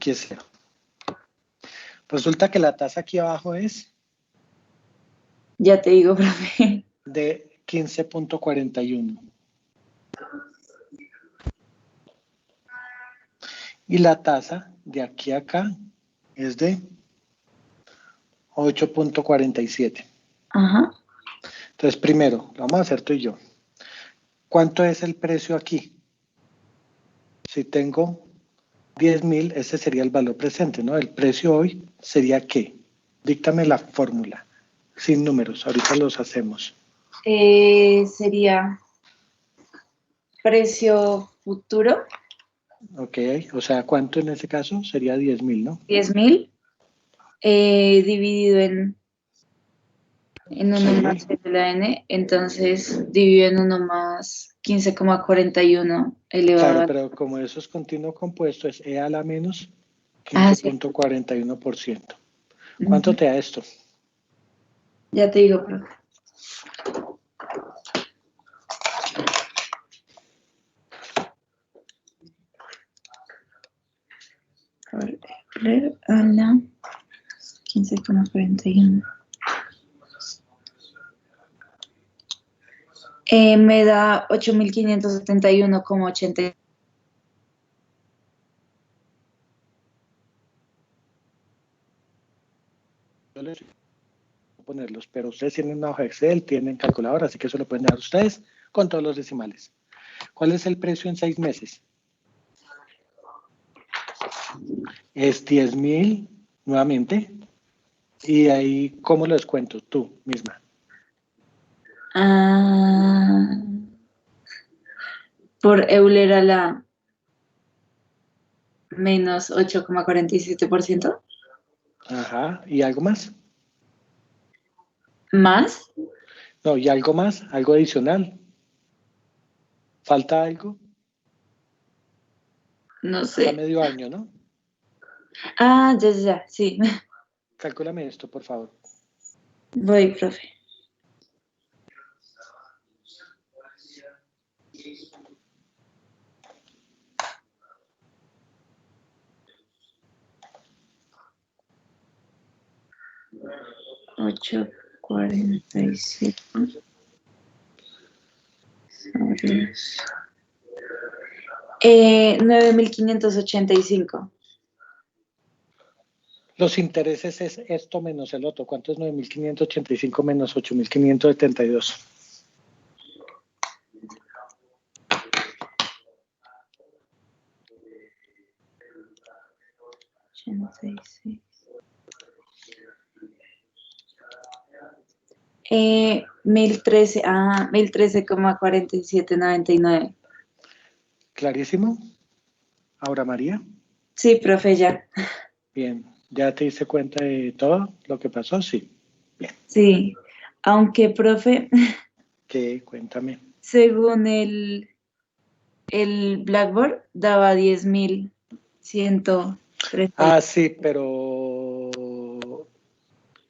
aquí es 0. Resulta que la tasa aquí abajo es Ya te digo, profe. de 15.41. Y la tasa de aquí a acá es de 8.47. Ajá. Entonces, primero, lo vamos a hacer tú y yo. ¿Cuánto es el precio aquí? Si tengo 10.000, ese sería el valor presente, ¿no? El precio hoy sería ¿qué? Díctame la fórmula, sin números, ahorita los hacemos. Sería precio futuro, Ok, o sea, ¿cuánto en ese caso? Sería 10.000, ¿no? 10.000, dividido en 1 más Sí, de la n, entonces dividido en 1 más 15,41 elevado claro, a... pero como eso es continuo compuesto, es E a la menos Ah, sí. 15.41%. ¿Cuánto Ujú. te da esto? Ya te digo, profe. A la 15,41. Me da 8.571,80. Yo les voy a ponerlos, pero ustedes tienen una hoja Excel, tienen calculadora, así que eso lo pueden dar ustedes con todos los decimales. ¿Cuál es el precio en 6 meses? Es 10.000 nuevamente. Y ahí, ¿cómo lo descuento? Tú misma. Ah, por Euler a la menos 8,47%. Ajá. ¿Y algo más? Más, No, ¿y algo más? ¿Algo adicional? ¿Falta algo? no Va sé. medio año, ¿no? Ah, ya, sí. Calcúlame esto, por favor. Voy, profe. Ocho cuarenta y siete sobre 9.585. Los intereses es esto menos el otro. ¿Cuánto es 9.585 menos 8.572? 86. 1.013, 1.013,4799. ¿Clarísimo? Ahora, María. Sí, profe, ya. Bien. ¿Ya te diste cuenta de todo lo que pasó? Sí. Bien. Sí. Aunque, profe, ¿Qué? Cuéntame. según el Blackboard, daba 10.130. Ah, sí, pero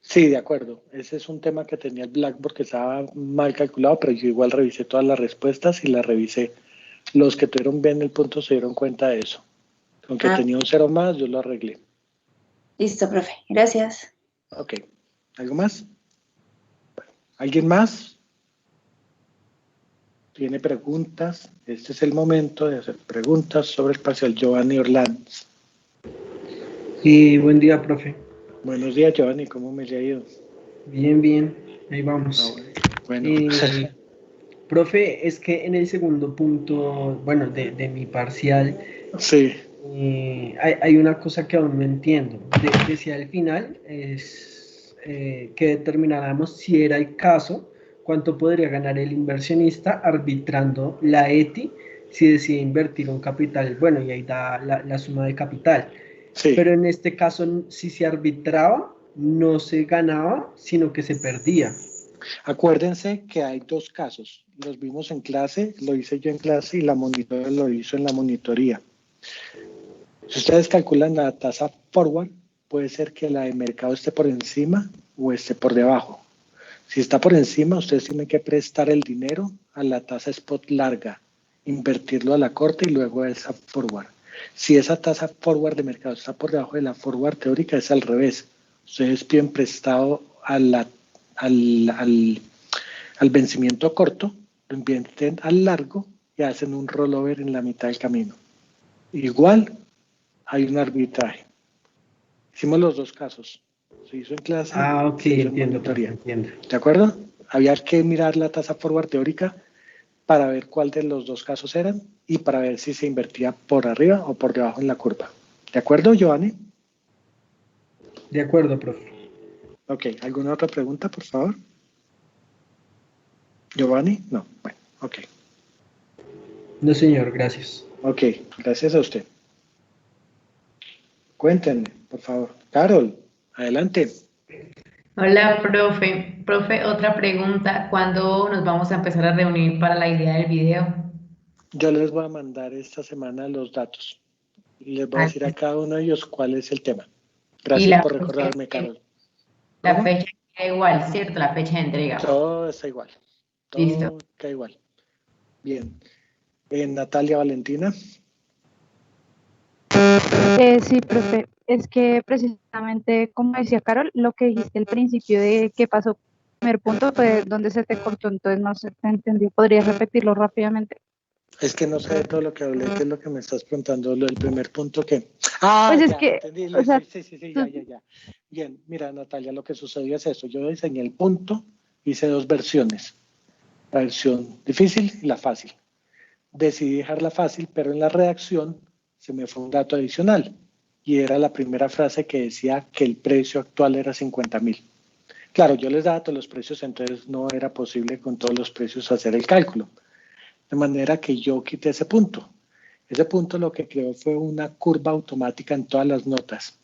sí, de acuerdo. Ese es un tema que tenía el Blackboard que estaba mal calculado, pero yo igual revisé todas las respuestas y las revisé. Los que tuvieron bien el punto se dieron cuenta de eso. Aunque Ah, tenía un cero más, yo lo arreglé. listo, profe. Gracias. Ok. ¿Algo más? ¿Alguien más? ¿Tiene preguntas? Este es el momento de hacer preguntas sobre el parcial Giovanni Orlands. Y buen día, profe. Buenos días, Giovanni. ¿Cómo me le ha ido? Bien, ahí Ah, vamos. bueno. Eh, Profe, es que en el segundo punto, bueno, de mi parcial, Sí. hay una cosa que aún no entiendo. Decía al final que determináramos si era el caso, cuánto podría ganar el inversionista arbitrando la ETI si decide invertir un capital. Bueno, y ahí da la suma de capital. Sí. Pero en este caso, si se arbitraba, no se ganaba, sino que se perdía. Acuérdense que hay dos casos. Los vimos en clase, lo hice yo en clase y la monitora lo hizo en la monitoría. Si ustedes calculan la tasa forward, puede ser que la de mercado esté por encima o esté por debajo. Si está por encima, ustedes tienen que prestar el dinero a la tasa spot larga, invertirlo a la corte y luego a esa forward. Si esa tasa forward de mercado está por debajo de la forward teórica, es al revés. Ustedes piden prestado al vencimiento corto, lo invierten al largo y hacen un rollover en la mitad del camino. Igual hay un arbitraje. Hicimos los dos casos. Se hizo en clase, Ok, se hizo en entiendo, profe, monitoría. entiendo. ¿De acuerdo? Había que mirar la tasa forward teórica para ver cuál de los dos casos eran y para ver si se invertía por arriba o por debajo en la curva. ¿De acuerdo, Giovanni? De acuerdo, profe. Ok, ¿alguna otra pregunta, por favor? ¿Giovanni? No, bueno, ok. No, señor, gracias. Ok, gracias a usted. Cuéntenme, por favor. Carol, adelante. Hola, profe. Profe, otra pregunta. ¿Cuándo nos vamos a empezar a reunir para la idea del video? Yo les voy a mandar esta semana los datos. Les voy a Ah, decir a cada uno de ellos cuál es el tema. y Gracias por recordarme, Carol. la ¿Cómo? fecha queda igual, ¿cierto? La fecha de entrega. Todo está igual. Listo. Todo está igual. Bien. Natalia Valentina. Sí, profe, es que precisamente, como decía Carol, lo que dijiste al principio de qué pasó, el primer punto fue donde se te cortó, entonces no se te entendió. ¿Podrías repetirlo rápidamente? Es que no sé de todo lo que hablé, qué es lo que me estás preguntando, lo del primer punto que... Ah, Pues es ya, que, entendí, o sea, sí, ya. Bien, mira, Natalia, lo que sucedió es eso. Yo diseñé el punto, hice dos versiones, la versión difícil y la fácil. Decidí dejarla fácil, pero en la redacción se me fue un dato adicional y era la primera frase que decía que el precio actual era 50.000. Claro, yo les daba todos los precios, entonces no era posible con todos los precios hacer el cálculo. De manera que yo quité ese punto. Ese punto lo que creó fue una curva automática en todas las notas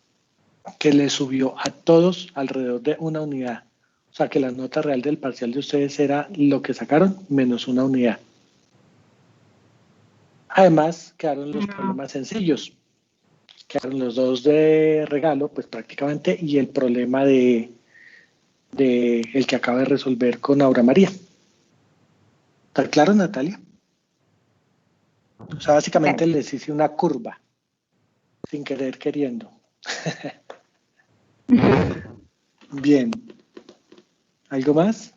que le subió a todos alrededor de una unidad. O sea que la nota real del parcial de ustedes era lo que sacaron menos una unidad. Además, quedaron los problemas sencillos. Quedaron los dos de regalo, pues prácticamente, y el problema de el que acaba de resolver con Aura María. ¿Está claro, Natalia? O sea, básicamente les hice una curva, sin querer queriendo. Bien. ¿Algo más?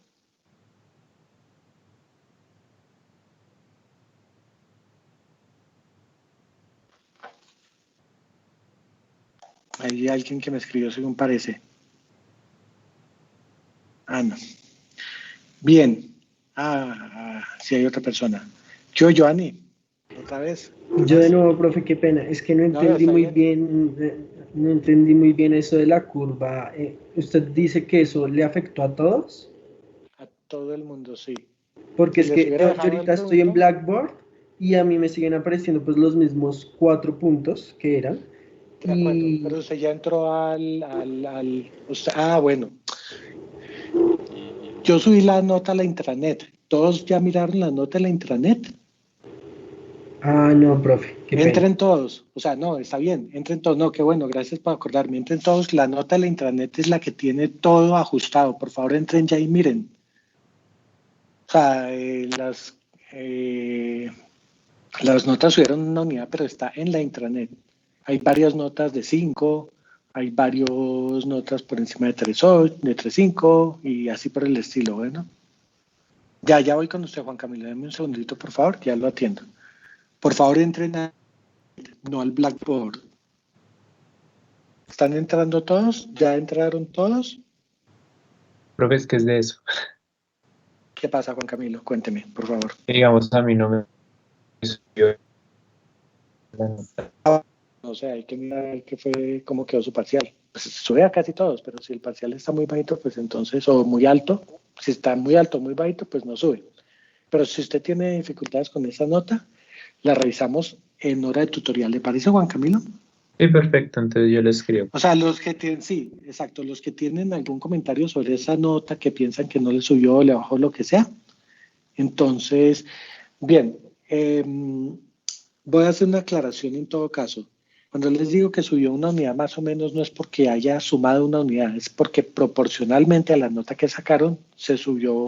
Hay alguien que me escribió según parece. Ah, no. Bien. Sí hay otra persona. Joanny, otra vez. Yo de nuevo, profe, qué pena. Es que no entendí está muy bien. bien, no entendí muy bien eso de la curva. ¿Usted dice que eso le afectó a todos? A todo el mundo, sí. Porque Si es les que hubiera yo dejado el ahorita estoy en punto, Blackboard y a mí me siguen apareciendo pues los mismos 4 puntos que eran. de acuerdo, pero Y usted ya entró bueno. Yo subí la nota a la intranet. ¿Todos ya miraron la nota de la intranet? no, profe, qué pena. Entren todos, o sea, no, está bien, entren todos, no, qué bueno, gracias por acordarme, entren todos, la nota de la intranet es la que tiene todo ajustado, por favor entren ya y miren. O sea, las notas subieron una unidad, pero está en la intranet. Hay varias notas de 5, hay varias notas por encima de 3.8, de 3.5 y así por el estilo, bueno. Ya voy con usted, Juan Camilo, deme un segundito, por favor, ya lo atiendo. Por favor, entren no al Blackboard. ¿Están entrando todos? ¿Ya entraron todos? Profe, es que es de eso. ¿Qué pasa, Juan Camilo? Cuénteme, por favor. Digamos, a mí no me subió la nota. No sé, hay que mirar qué fue, cómo quedó su parcial. Pues sube a casi todos, pero si el parcial está muy bajito, pues entonces, o muy alto, si está muy alto o muy bajito, pues no sube. Pero si usted tiene dificultades con esa nota, la revisamos en hora de tutorial. ¿Le parece, Juan Camilo? Sí, perfecto, entonces yo le escribo. O sea, los que tienen, sí, exacto, los que tienen algún comentario sobre esa nota, que piensan que no le subió, le bajó, lo que sea. Entonces, bien, voy a hacer una aclaración en todo caso. Cuando les digo que subió una unidad más o menos no es porque haya sumado una unidad, es porque proporcionalmente a la nota que sacaron se subió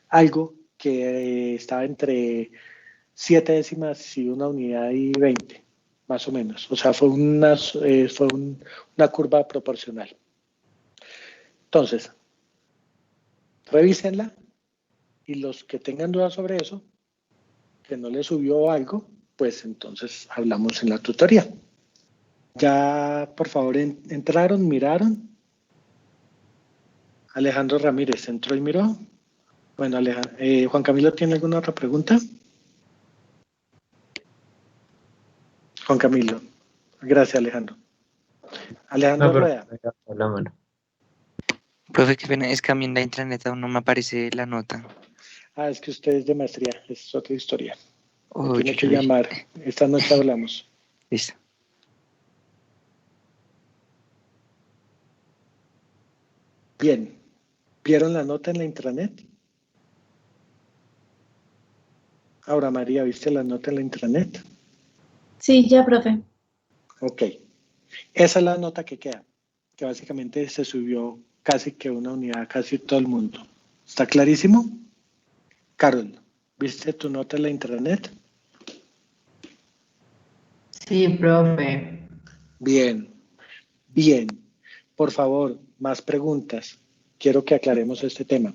algo que estaba entre 7 décimas y una unidad y 20. más o menos. O sea, fue una curva proporcional. Entonces, revísenla y los que tengan dudas sobre eso, que no les subió algo, pues entonces hablamos en la tutoría. Ya, por favor, entraron, miraron. Alejandro Ramírez entró y miró. Bueno, Juan Camilo, ¿tiene alguna otra pregunta? Juan Camilo. Gracias, Alejandro. Alejandro Rueda. La mano. Profe, qué pena, es que a mí en la intranet aún no me aparece la nota. Ah, es que usted es de maestría, es otra historia. Me Uy, tiene que llamar. Esta noche hablamos. Listo. Bien. ¿Vieron la nota en la intranet? Ahora, María, ¿viste la nota en la intranet? Sí, ya, profe. Ok. Esa es la nota que queda, que básicamente se subió casi que una unidad, casi todo el mundo. ¿Está clarísimo? Carol, ¿viste tu nota en la intranet? Sí, profe. Bien, bien. Por favor, más preguntas. Quiero que aclaremos este tema.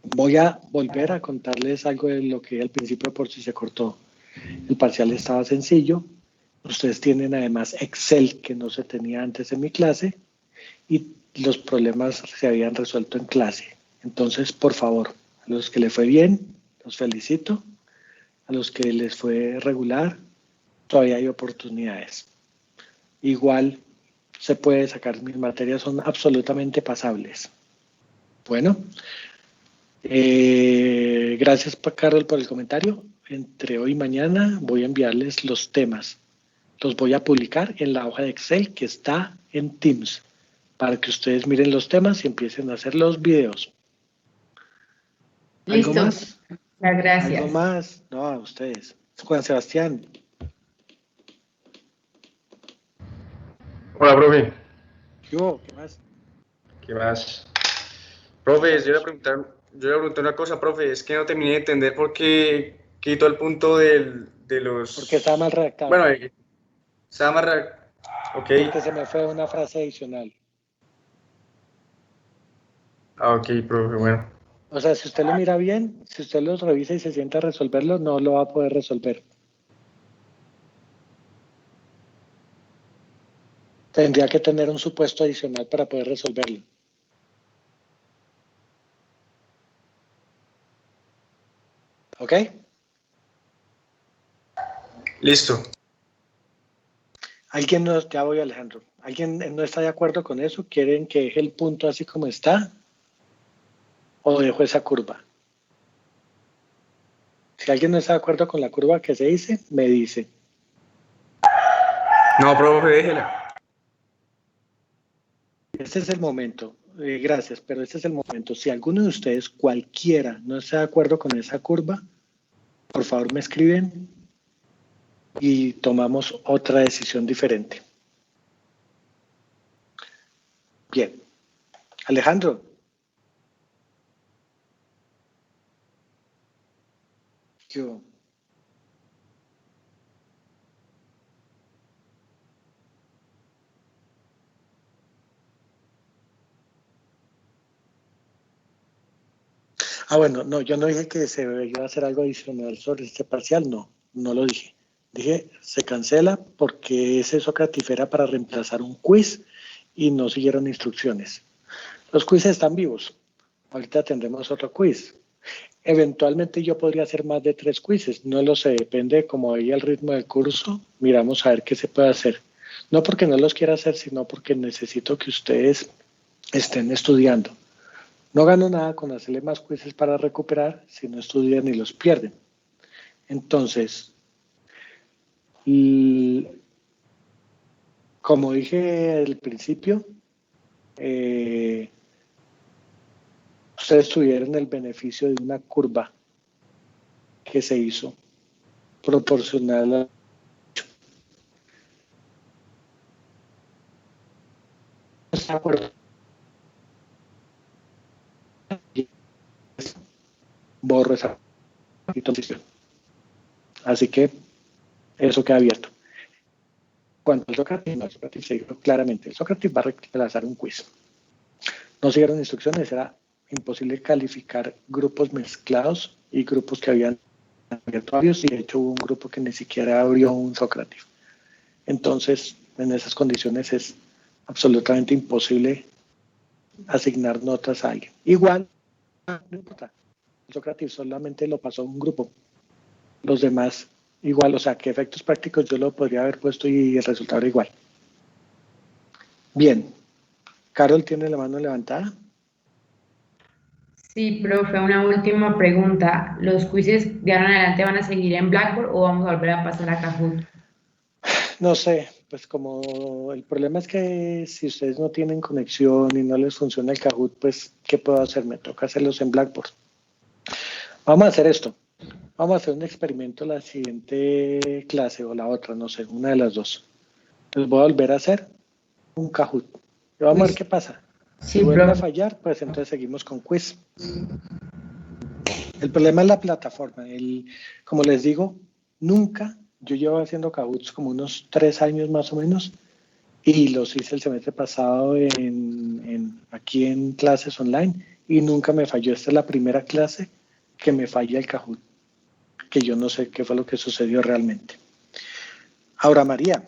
Voy a volver a contarles algo de lo que al principio por si se cortó. El parcial estaba sencillo. Ustedes tienen además Excel que no se tenía antes en mi clase y los problemas se habían resuelto en clase. Entonces, por favor, a los que les fue bien, los felicito. A los que les fue regular, todavía hay oportunidades. Igual se puede sacar, mis materias son absolutamente pasables. Bueno, gracias Carol por el comentario. Entre hoy y mañana voy a enviarles los temas. Los voy a publicar en la hoja de Excel que está en Teams para que ustedes miren los temas y empiecen a hacer los videos. ¿Algo Listo. más? Muchas gracias. ¿Algo más? No, a ustedes. Juan Sebastián. Hola, profe. ¿Qué hubo? ¿Qué más? ¿Qué más? Profe, yo le voy a preguntar una cosa, profe. Es que no terminé de entender por qué quitó el punto de los... Porque estaba mal redactado. Bueno, estaba más... Ok. Porque se me fue una frase adicional. Ah, ok, profe, bueno. O sea, si usted lo mira bien, si usted los revisa y se sienta a resolverlo, no lo va a poder resolver. Tendría que tener un supuesto adicional para poder resolverlo. ¿Ok? Listo. ¿Alguien no? Ya voy, Alejandro. ¿Alguien no está de acuerdo con eso? ¿Quieren que deje el punto así como está? ¿O dejo esa curva? Si alguien no está de acuerdo con la curva que se dice, me dice. No, profe, déjela. Este es el momento. Gracias, pero este es el momento. Si alguno de ustedes, cualquiera, no está de acuerdo con esa curva, por favor me escriben y tomamos otra decisión diferente. Bien. Alejandro. Yo. Bueno, no, yo no dije que se iba a hacer algo adicional sobre este parcial, no, no lo dije. Dije, se cancela porque ese Sócrates era para reemplazar un quiz y no siguieron instrucciones. Los quizzes están vivos. Ahorita tendremos otro quiz. Eventualmente yo podría hacer más de 3 quizzes, no lo sé, depende de cómo vaya el ritmo del curso, miramos a ver qué se puede hacer. No porque no los quiera hacer, sino porque necesito que ustedes estén estudiando. No gano nada con hacerle más quizzes para recuperar si no estudian y los pierden. Entonces, como dije al principio, ustedes tuvieron el beneficio de una curva que se hizo proporcional a... ¿Está de acuerdo? Borro esa posición. Así que eso queda abierto. cuanto al Socrative, no, el Socrative se dijo claramente, el Socrative va a reemplazar un quiz. No siguieron instrucciones, era imposible calificar grupos mezclados y grupos que habían abierto varios, y de hecho hubo un grupo que ni siquiera abrió un Socrative. Entonces, en esas condiciones es absolutamente imposible asignar notas a alguien. Igual, no importa, el Socrative solamente lo pasó un grupo. Los demás, igual, o sea, que efectos prácticos yo lo podría haber puesto y el resultado era igual. Bien, Carol tiene la mano levantada. Sí, profe, una última pregunta. ¿Los quizzes de ahora en adelante van a seguir en Blackboard o vamos a volver a pasar a Kahoot? No sé, pues como el problema es que si ustedes no tienen conexión y no les funciona el Kahoot, pues ¿qué puedo hacer? Me toca hacerlos en Blackboard. Vamos a hacer esto. Vamos a hacer un experimento la siguiente clase o la otra, no sé, una de las dos. Les voy a volver a hacer un Kahoot. Y vamos a ver qué pasa. Si Sí, vuelve a profe. fallar, pues entonces seguimos con quiz. El problema es la plataforma. Como les digo, nunca, yo llevo haciendo Kahoots como unos 3 años más o menos, y los hice el semestre pasado aquí en clases online, y nunca me falló. Esta es la primera clase que me falla el Kahoot, que yo no sé qué fue lo que sucedió realmente. Ahora, María.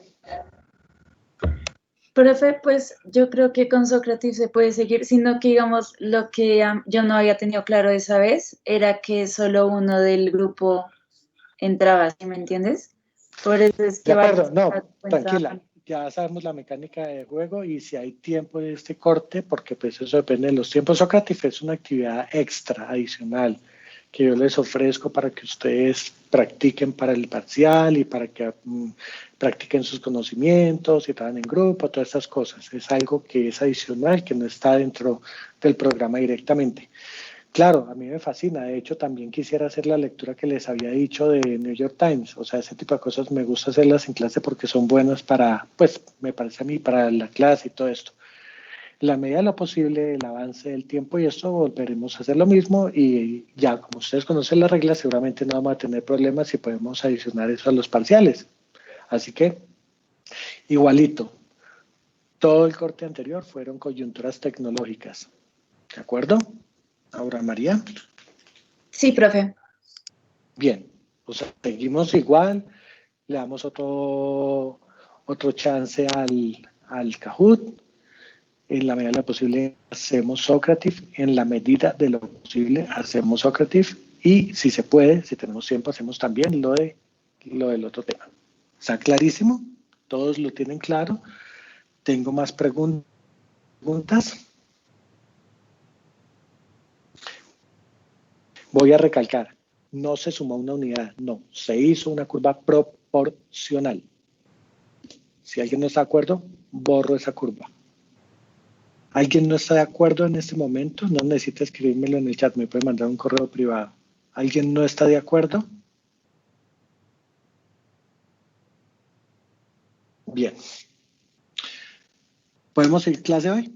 Profe, pues yo creo que con Socrative se puede seguir, sino que digamos lo que yo no había tenido claro esa vez era que solo uno del grupo entraba, ¿sí me entiendes? Por eso es De que acuerdo, varios no, entraban. tranquila, ya sabemos la mecánica de juego y si hay tiempo de este corte, porque pues eso depende de los tiempos. Socrative es una actividad extra, adicional, que yo les ofrezco para que ustedes practiquen para el parcial y para que practiquen sus conocimientos y trabajen en grupo, todas estas cosas. Es algo que es adicional, que no está dentro del programa directamente. Claro, a mí me fascina. De hecho, también quisiera hacer la lectura que les había dicho de New York Times. O sea, ese tipo de cosas me gusta hacerlas en clase porque son buenas para, pues, me parece a mí, para la clase y todo esto. En la medida de lo posible, el avance del tiempo y esto, volveremos a hacer lo mismo y ya, como ustedes conocen las reglas, seguramente no vamos a tener problemas si podemos adicionar eso a los parciales. Así que, igualito, todo el corte anterior fueron coyunturas tecnológicas. ¿De acuerdo? Ahora, María. Sí, profe. Bien, o sea, seguimos igual, le damos otro chance al Kahoot. En la medida de lo posible hacemos Socrative, en la medida de lo posible hacemos Socrative y si se puede, si tenemos tiempo, hacemos también lo del otro tema. ¿Está clarísimo? ¿Todos lo tienen claro? ¿Tengo más preguntas? Voy a recalcar, no se sumó una unidad, no, se hizo una curva proporcional. Si alguien no está de acuerdo, borro esa curva. ¿Alguien no está de acuerdo en este momento? No necesita escribírmelo en el chat, me puede mandar un correo privado. ¿Alguien no está de acuerdo? Bien. ¿Podemos seguir clase hoy?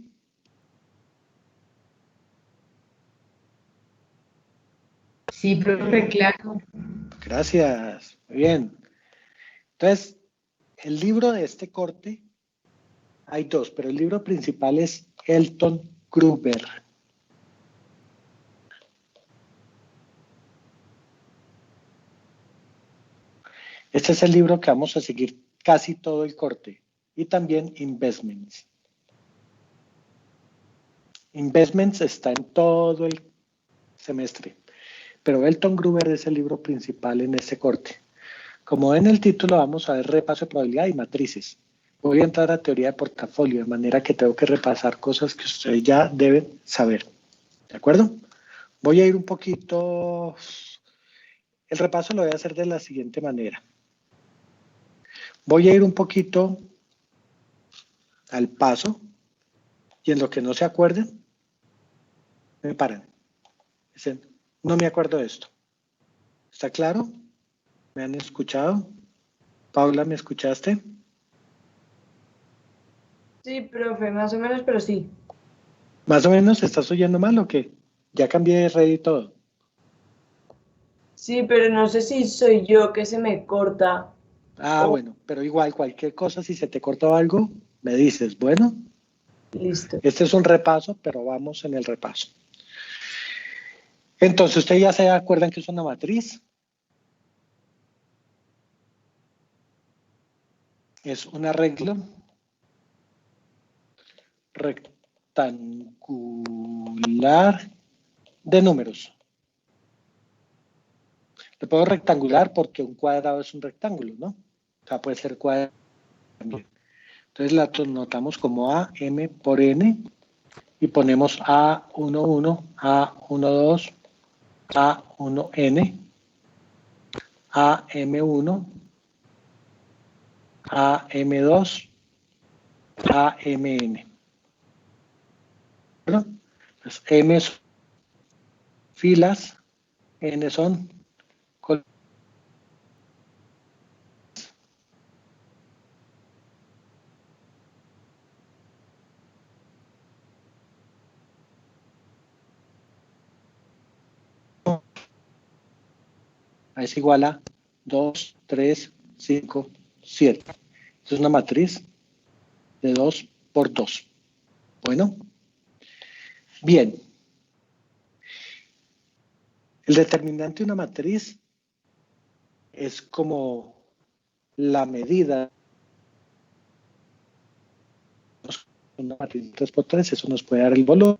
Sí, profe, claro. Gracias. Muy bien. Entonces, el libro de este corte, hay dos, pero el libro principal es Elton Gruber. Este es el libro que vamos a seguir casi todo el corte. Y también Investments. Investments está en todo el semestre. Pero Elton Gruber es el libro principal en este corte. Como ven el título, vamos a ver repaso de probabilidad y matrices. Voy a entrar a teoría de portafolio, de manera que tengo que repasar cosas que ustedes ya deben saber. ¿De acuerdo? Voy a ir un poquito... El repaso lo voy a hacer de la siguiente manera. Voy a ir un poquito al paso y en lo que no se acuerden, me paran. Dicen, no me acuerdo de esto. ¿Está claro? ¿Me han escuchado? Paula, ¿me escuchaste? Sí, profe, más o menos, pero sí. ¿Más o menos estás oyendo mal o qué? Ya cambié de red y todo. Sí, pero no sé si soy yo que se me corta. Bueno, pero igual, cualquier cosa, si se te cortó algo, me dices, bueno. Listo. Este es un repaso, pero vamos en el repaso. Entonces, ¿ustedes ya se acuerdan que es una matriz? Es un arreglo rectangular de números. Le puedo rectangular porque un cuadrado es un rectángulo, ¿no? O sea, puede ser cuadrado también. Entonces la notamos como A, M por N y ponemos A11, A12, A1N, AM1, AM2, AMN. ¿No? Pues M son filas, N son columnas. Es igual a 2, 3, 5, 7. Es una matriz de 2 por 2. Bueno, bien. El determinante de una matriz es como la medida. Una matriz de 3 por 3, eso nos puede dar el volumen,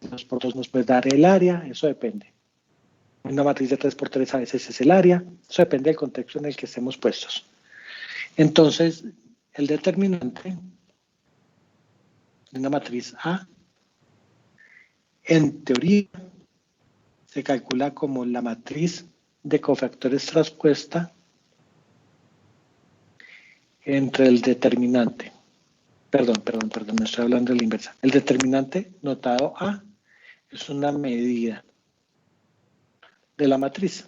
2 por 2 nos puede dar el área, eso depende. Una matriz de 3 por 3 a veces es el área, eso depende del contexto en el que estemos puestos. Entonces, el determinante de una matriz A, en teoría, se calcula como la matriz de cofactores traspuesta entre el determinante. Perdón, no estoy hablando de la inversa. El determinante notado A es una medida de la matriz.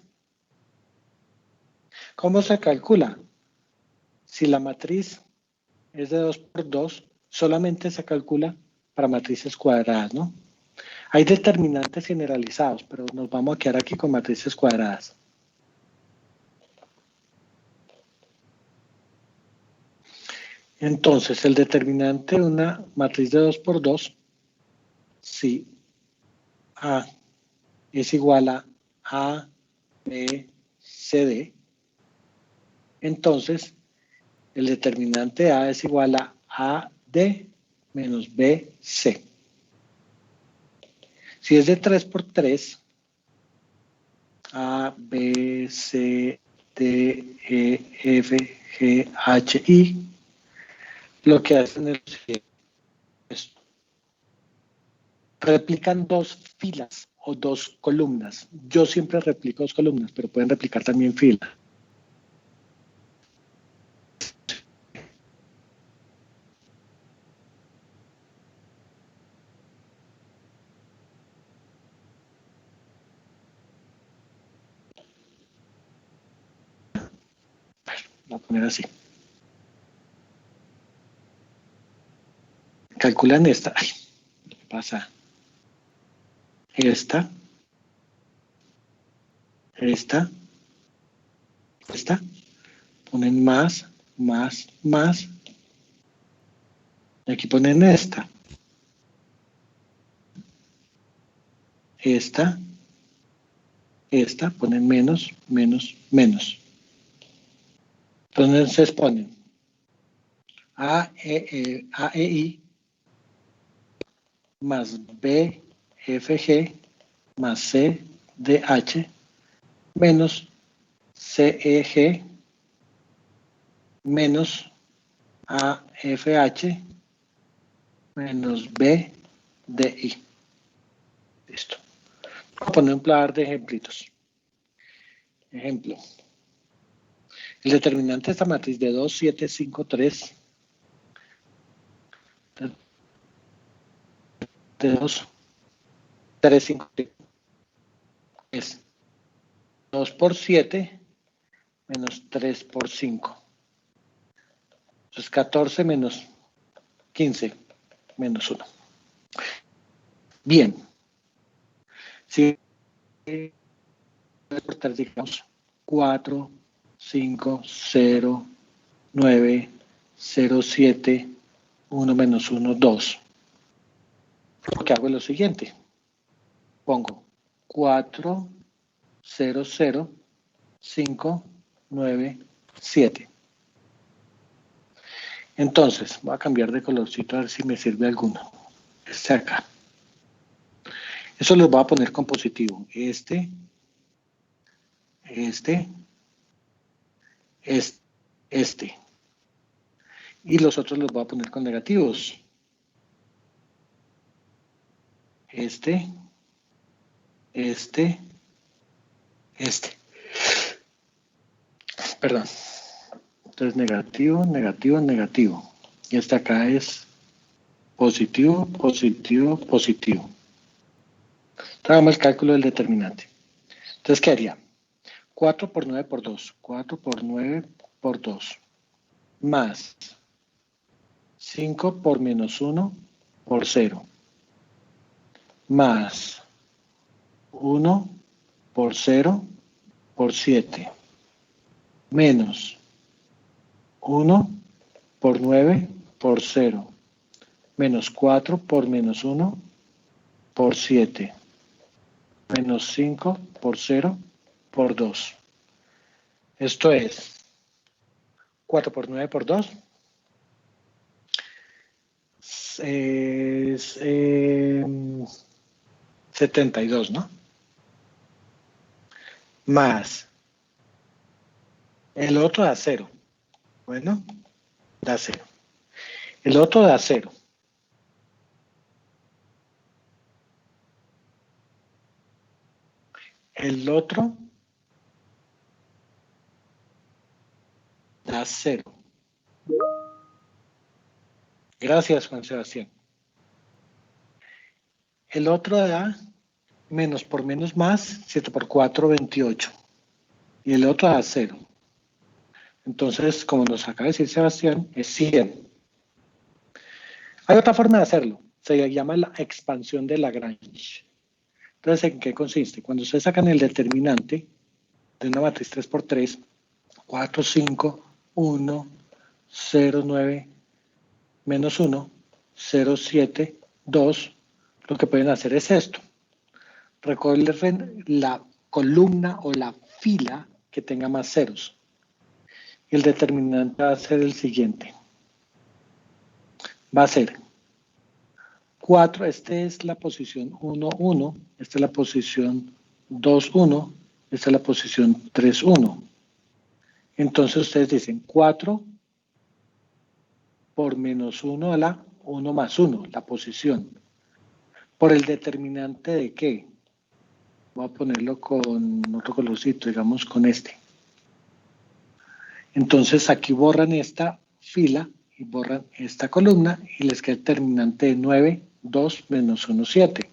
¿Cómo se calcula? Si la matriz es de 2 por 2, solamente se calcula para matrices cuadradas, ¿no? Hay determinantes generalizados, pero nos vamos a quedar aquí con matrices cuadradas. Entonces, el determinante de una matriz de 2 por 2, si A es igual a A, B, C, D, entonces el determinante A es igual a AD menos BC. Si es de 3 por 3, A, B, C, D, E, F, G, H, I, lo que hacen es replican dos filas o dos columnas. Yo siempre replico dos columnas, pero pueden replicar también filas. Voy a poner así. Calculan esta. Ay, ¿qué pasa? Esta. Ponen más. Y aquí ponen esta. Esta, ponen menos. Entonces ponen AEI más BFG más CDH menos CEG menos AFH menos BDI. Listo. Voy a poner un par de ejemplitos. Ejemplo. El determinante de esta matriz de 2, 7, 5, 3 de 2, 3, 5 es 2 por 7 menos 3 por 5. Entonces 14 menos 15 menos 1. Bien. Si digamos 4, 5, 0, 9, 0, 7, 1 menos 1, 2. Lo que hago es lo siguiente. Pongo 4, 0, 0, 5, 9, 7. Entonces, voy a cambiar de colorcito a ver si me sirve alguno. Este acá. Eso los voy a poner con positivo. Este. Y los otros los voy a poner con negativos. Este. Perdón. Entonces, negativo, negativo, negativo. Y este acá es positivo, positivo, positivo. Hagamos el cálculo del determinante. Entonces, ¿qué haría? 4 por 9 por 2. 4 por 9 por 2. Más 5 por menos 1 por 0. Más 1 por 0 por 7. Menos 1 por 9 por 0. Menos 4 por menos 1 por 7. Menos 5 por 0 por 2. Esto es 4 por 9 por 2. Es 72, ¿no? Más el otro da 0. Bueno, da 0. El otro da 0. El otro da 0. Gracias, Juan Sebastián. El otro da menos por menos más, 7 por 4, 28. Y el otro da 0. Entonces, como nos acaba de decir Sebastián, es 100. Hay otra forma de hacerlo. Se llama la expansión de Lagrange. Entonces, ¿en qué consiste? Cuando ustedes sacan el determinante de una matriz 3×3, 4, 5, 1, 0, 9, menos 1, 0, 7, 2, lo que pueden hacer es esto. Recorren la columna o la fila que tenga más ceros. Y el determinante va a ser el siguiente. Va a ser 4, esta es la posición 1, 1, esta es la posición 2, 1, esta es la posición 3, 1. Entonces ustedes dicen 4 por menos 1 a la 1 más 1, la posición. ¿Por el determinante de qué? Voy a ponerlo con otro colorcito, digamos con este. Entonces aquí borran esta fila y borran esta columna y les queda el determinante de 9, 2, menos 1, 7.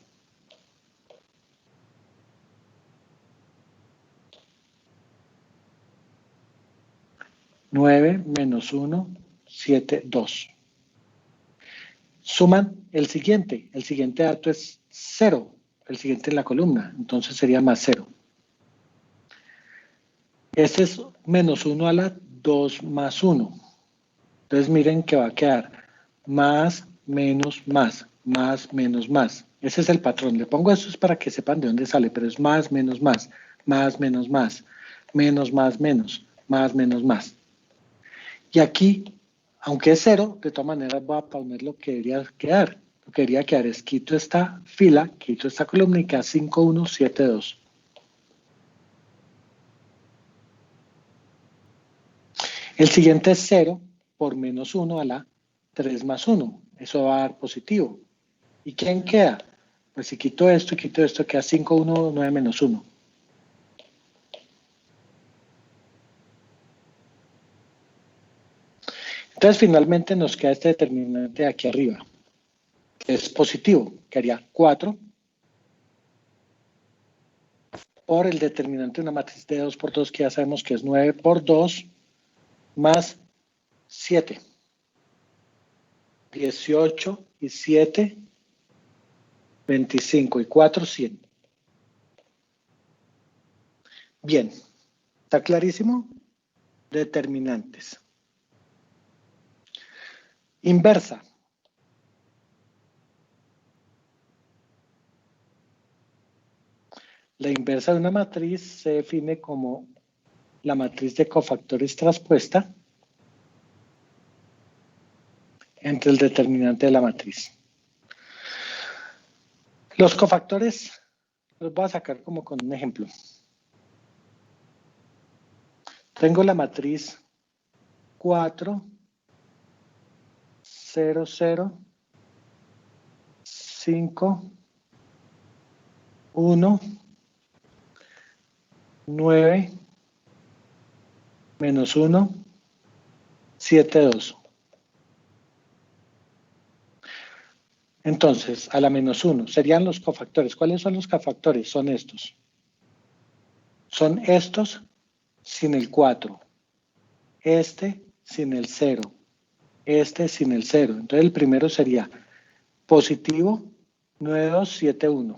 Nueve menos 1, 7, 2. Suman el siguiente dato es 0, el siguiente en la columna, entonces sería más 0. Este es menos 1 a la 2 más 1. Entonces miren que va a quedar más, menos, más, menos, más. Ese es el patrón. Le pongo eso para que sepan de dónde sale, pero es más, menos, más, menos, más, menos, menos, menos, más. Y aquí, aunque es 0, de todas maneras voy a poner lo que debería quedar. Lo que debería quedar es quito esta fila, quito esta columna y queda 5, 1, 7, 2. El siguiente es 0 por menos 1 a la 3 más 1. Eso va a dar positivo. ¿Y quién queda? Pues si quito esto y quito esto, queda 5, 1, 9 menos 1. Entonces finalmente nos queda este determinante de aquí arriba, que es positivo, que haría 4 por el determinante de una matriz de 2 por 2, que ya sabemos que es 9 por 2, más 7. 18 y 7, 25 y 4, 100. Bien, ¿está clarísimo? determinantes. Inversa. La inversa de una matriz se define como la matriz de cofactores traspuesta entre el determinante de la matriz. Los cofactores los voy a sacar como con un ejemplo. Tengo la matriz 4, 0, 0, 5, 1, 9, menos 1, 7, 2. Entonces, a la menos 1 serían los cofactores. ¿Cuáles son los cofactores? Son estos. Son estos sin el 4. Este sin el 0. Este sin el 0. Entonces, el primero sería positivo 9, 2, 7, 1.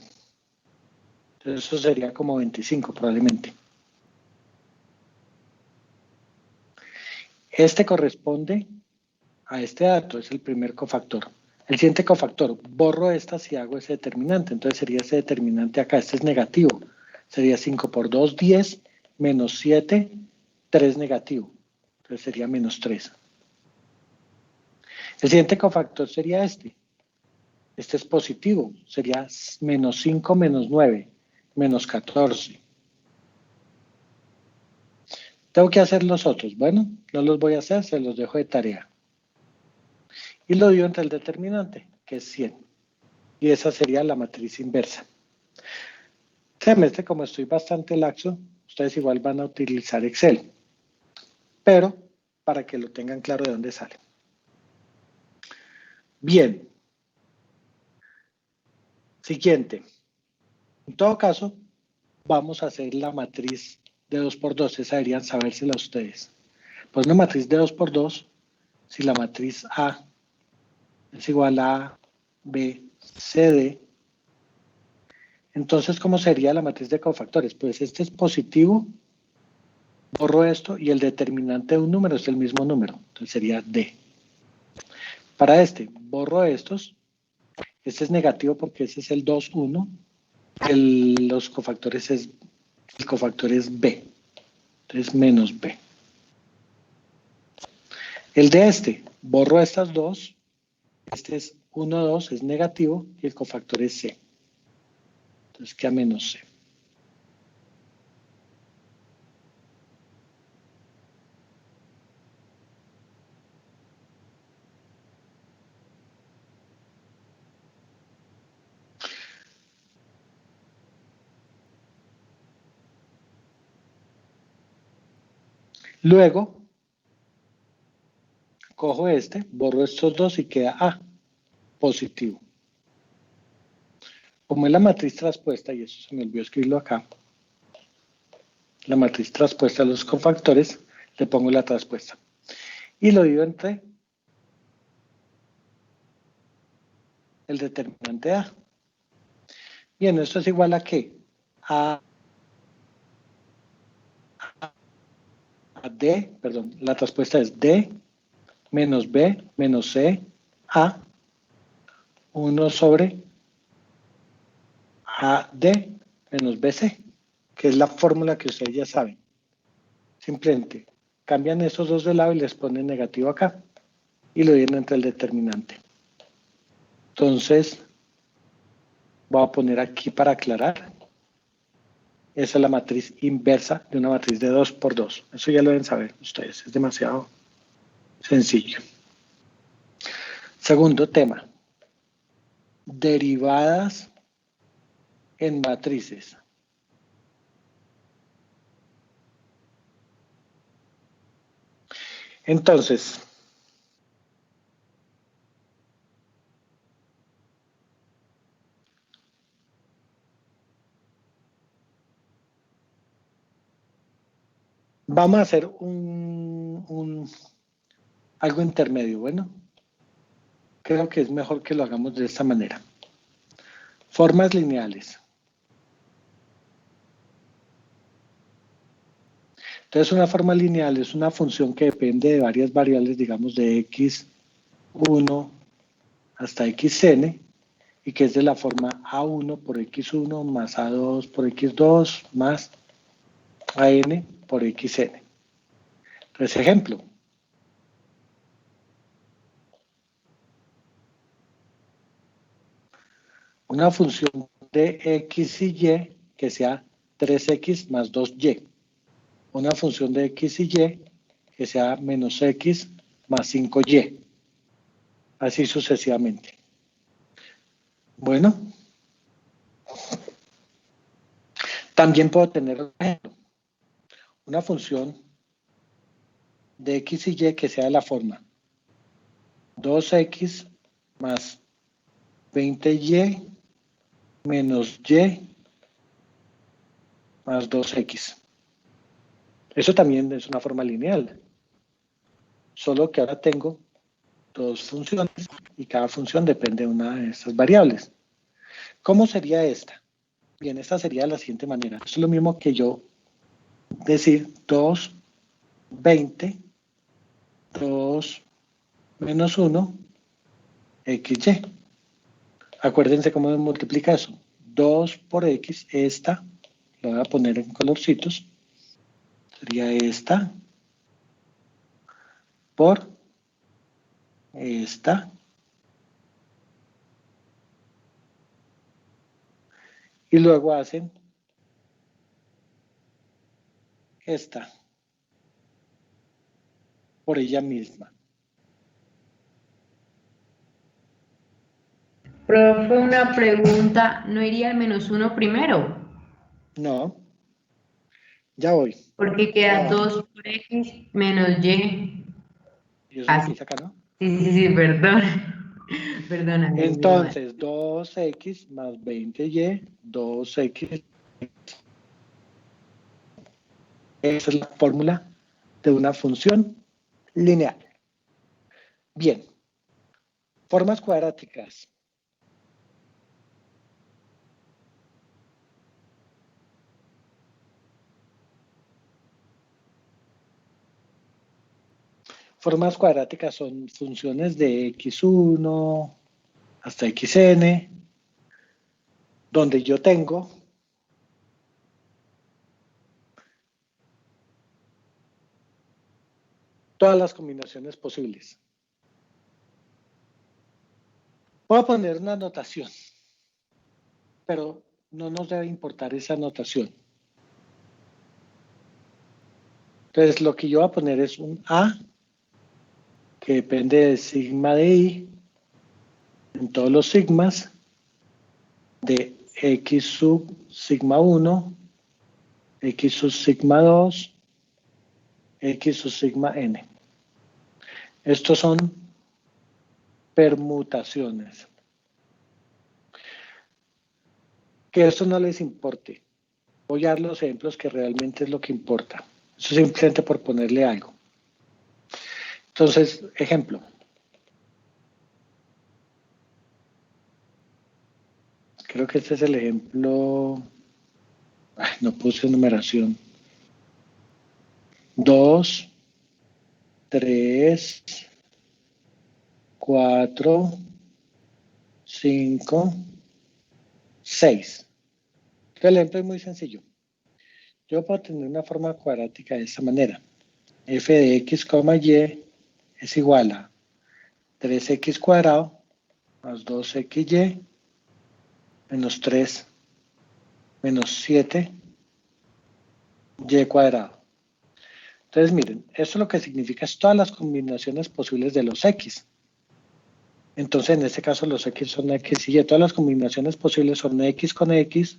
Entonces, eso sería como 25 probablemente. Este corresponde a este dato, es el primer cofactor. El siguiente cofactor, borro esta si hago ese determinante, entonces sería ese determinante acá, este es negativo, sería 5 por 2, 10, menos 7, 3 negativo, entonces sería menos 3. El siguiente cofactor sería este es positivo, sería menos 5, menos 9, menos 14. Tengo que hacer los otros, bueno, no los voy a hacer, se los dejo de tarea. Y lo dio entre el determinante, que es 100. Y esa sería la matriz inversa. Realmente, como estoy bastante laxo, ustedes igual van a utilizar Excel. Pero, para que lo tengan claro de dónde sale. Bien. Siguiente. En todo caso, vamos a hacer la matriz de 2 por 2. Esa deberían sabérsela ustedes. Pues una matriz de 2 por 2, si la matriz A es igual a B, C, D. Entonces, ¿cómo sería la matriz de cofactores? Pues este es positivo, borro esto, y el determinante de un número es el mismo número, entonces sería D. Para este, borro estos, este es negativo porque ese es el 2, 1, los cofactores el cofactor es B, entonces menos B. El de este, borro estas dos, este es 1, 2, es negativo, y el cofactor es C. Entonces queda menos C. Luego, cojo este, borro estos dos y queda A, positivo. Como es la matriz traspuesta, y eso se me olvidó escribirlo acá, la matriz traspuesta de los cofactores, le pongo la traspuesta. Y lo divido entre el determinante A. Bien, esto es igual a ¿qué? A D, perdón, la traspuesta es D menos B menos C A 1 sobre AD menos BC, que es la fórmula que ustedes ya saben. Simplemente cambian estos dos de lado y les ponen negativo acá y lo dividen entre el determinante. Entonces, voy a poner aquí para aclarar. Esa es la matriz inversa de una matriz de 2 por 2. Eso ya lo deben saber ustedes, es demasiado sencillo. Segundo tema, derivadas en matrices. Entonces, vamos a hacer algo intermedio. Bueno, creo que es mejor que lo hagamos de esta manera. Formas lineales. Entonces, una forma lineal es una función que depende de varias variables, digamos, de x1 hasta xn, y que es de la forma a1 por x1 más a2 por x2 más an por xn. Entonces, ejemplo. Una función de x y y que sea 3x más 2y. Una función de x y y que sea menos x más 5y. Así sucesivamente. Bueno. También puedo tener un ejemplo. Una función de x y y que sea de la forma 2x más 20y menos y más 2x. Eso también es una forma lineal. Solo que ahora tengo dos funciones y cada función depende de una de estas variables. ¿Cómo sería esta? Bien, esta sería de la siguiente manera. Esto es lo mismo que yo decir 2, 20, 2 menos 1, xy. Acuérdense cómo se multiplica eso. 2 por x, esta, lo voy a poner en colorcitos, sería esta por esta y luego hacen esta por ella misma. Profe, una pregunta, ¿no iría el -1 primero? No, ya voy. Porque queda 2 por x menos y. Y eso es lo que Así. dice acá, ¿no? Sí, perdón. Perdóname. Entonces, 2x más 20y, 2x. Esa es la fórmula de una función lineal. Bien. Formas cuadráticas. Formas cuadráticas son funciones de x1 hasta xn, donde yo tengo todas las combinaciones posibles. Voy a poner una notación, pero no nos debe importar esa notación. Entonces, lo que yo voy a poner es un A, que depende de sigma de I, en todos los sigmas, de x sub sigma 1, x sub sigma 2, x sub sigma n. Estos son permutaciones. Que esto no les importe. Voy a dar los ejemplos que realmente es lo que importa. Eso es simplemente por ponerle algo. Entonces, ejemplo. Creo que este es el ejemplo. Ay, no puse numeración. 2, 3, 4, 5, 6. El ejemplo es muy sencillo. Yo puedo tener una forma cuadrática de esta manera. F de x, y es igual a 3x cuadrado más 2xy menos 3 menos 7 y cuadrado. Entonces, miren, esto lo que significa es todas las combinaciones posibles de los x. Entonces, en este caso, los x son x y y. Todas las combinaciones posibles son x con x,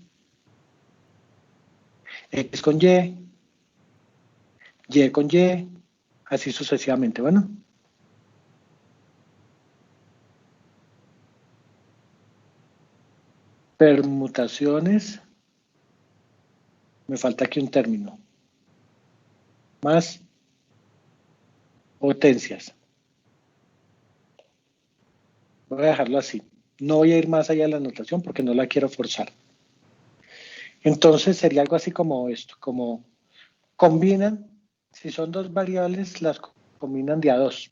x con y con y, así sucesivamente. Bueno. Permutaciones. Me falta aquí un término. Más potencias. Voy a dejarlo así. No voy a ir más allá de la notación porque no la quiero forzar. Entonces sería algo así como esto, como combinan Si son dos variables, las combinan de a dos.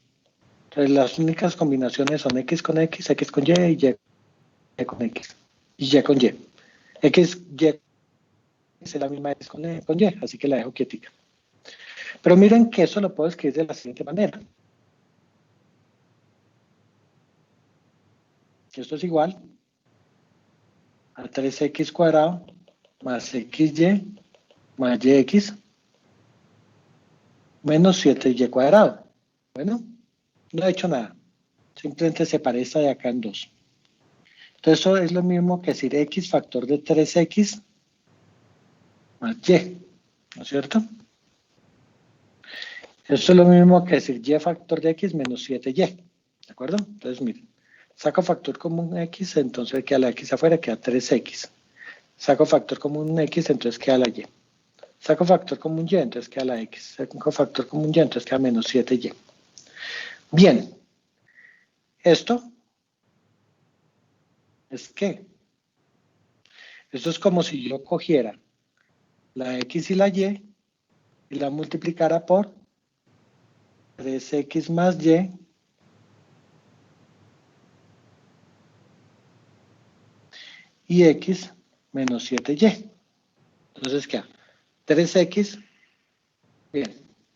Entonces, las únicas combinaciones son x con x con y con x, y con y. X, y es la misma x con y, así que la dejo quietica. Pero miren que eso lo puedo escribir de la siguiente manera. Esto es igual a 3x cuadrado más xy más yx menos 7y cuadrado. Bueno, no he hecho nada. Simplemente separé esta de acá en 2. Entonces eso es lo mismo que decir x factor de 3x más y, ¿no es cierto? Eso es lo mismo que decir y factor de x menos 7y, ¿de acuerdo? Entonces miren, saco factor común x, entonces queda la x afuera, queda 3x. Saco factor común x, entonces queda la y. Saco factor común y, entonces queda la x. Saco factor común y, entonces queda menos 7y. Bien, esto es ¿qué? Esto es como si yo cogiera la x y la multiplicara por 3x más y x menos 7y. Entonces queda 3x. Bien,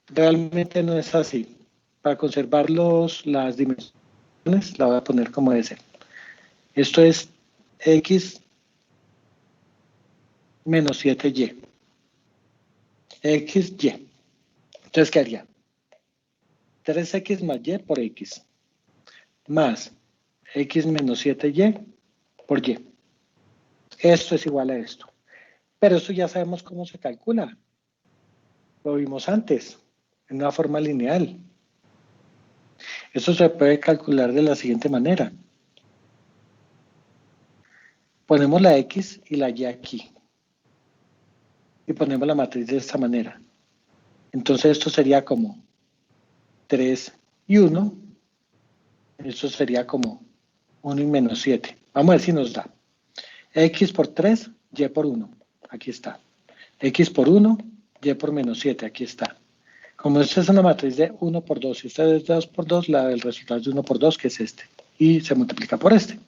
realmente no es así. Para conservar las dimensiones, la voy a poner como ese. Esto es x menos 7y. xy. Entonces, ¿qué haría? 3x más y por x. Más x menos 7y por y. Esto es igual a esto. Pero esto ya sabemos cómo se calcula. Lo vimos antes, en una forma lineal. Eso se puede calcular de la siguiente manera. Ponemos la x y la y aquí. Y ponemos la matriz de esta manera. Entonces esto sería como 3 y 1. Esto sería como 1 y menos 7. Vamos a ver si nos da. X por 3, y por 1. Aquí está. X por 1, y por menos 7. Aquí está. Como esto es una matriz de 1 por 2, si usted es de 2 por 2, el resultado es de 1 por 2, que es este. Y se multiplica por este.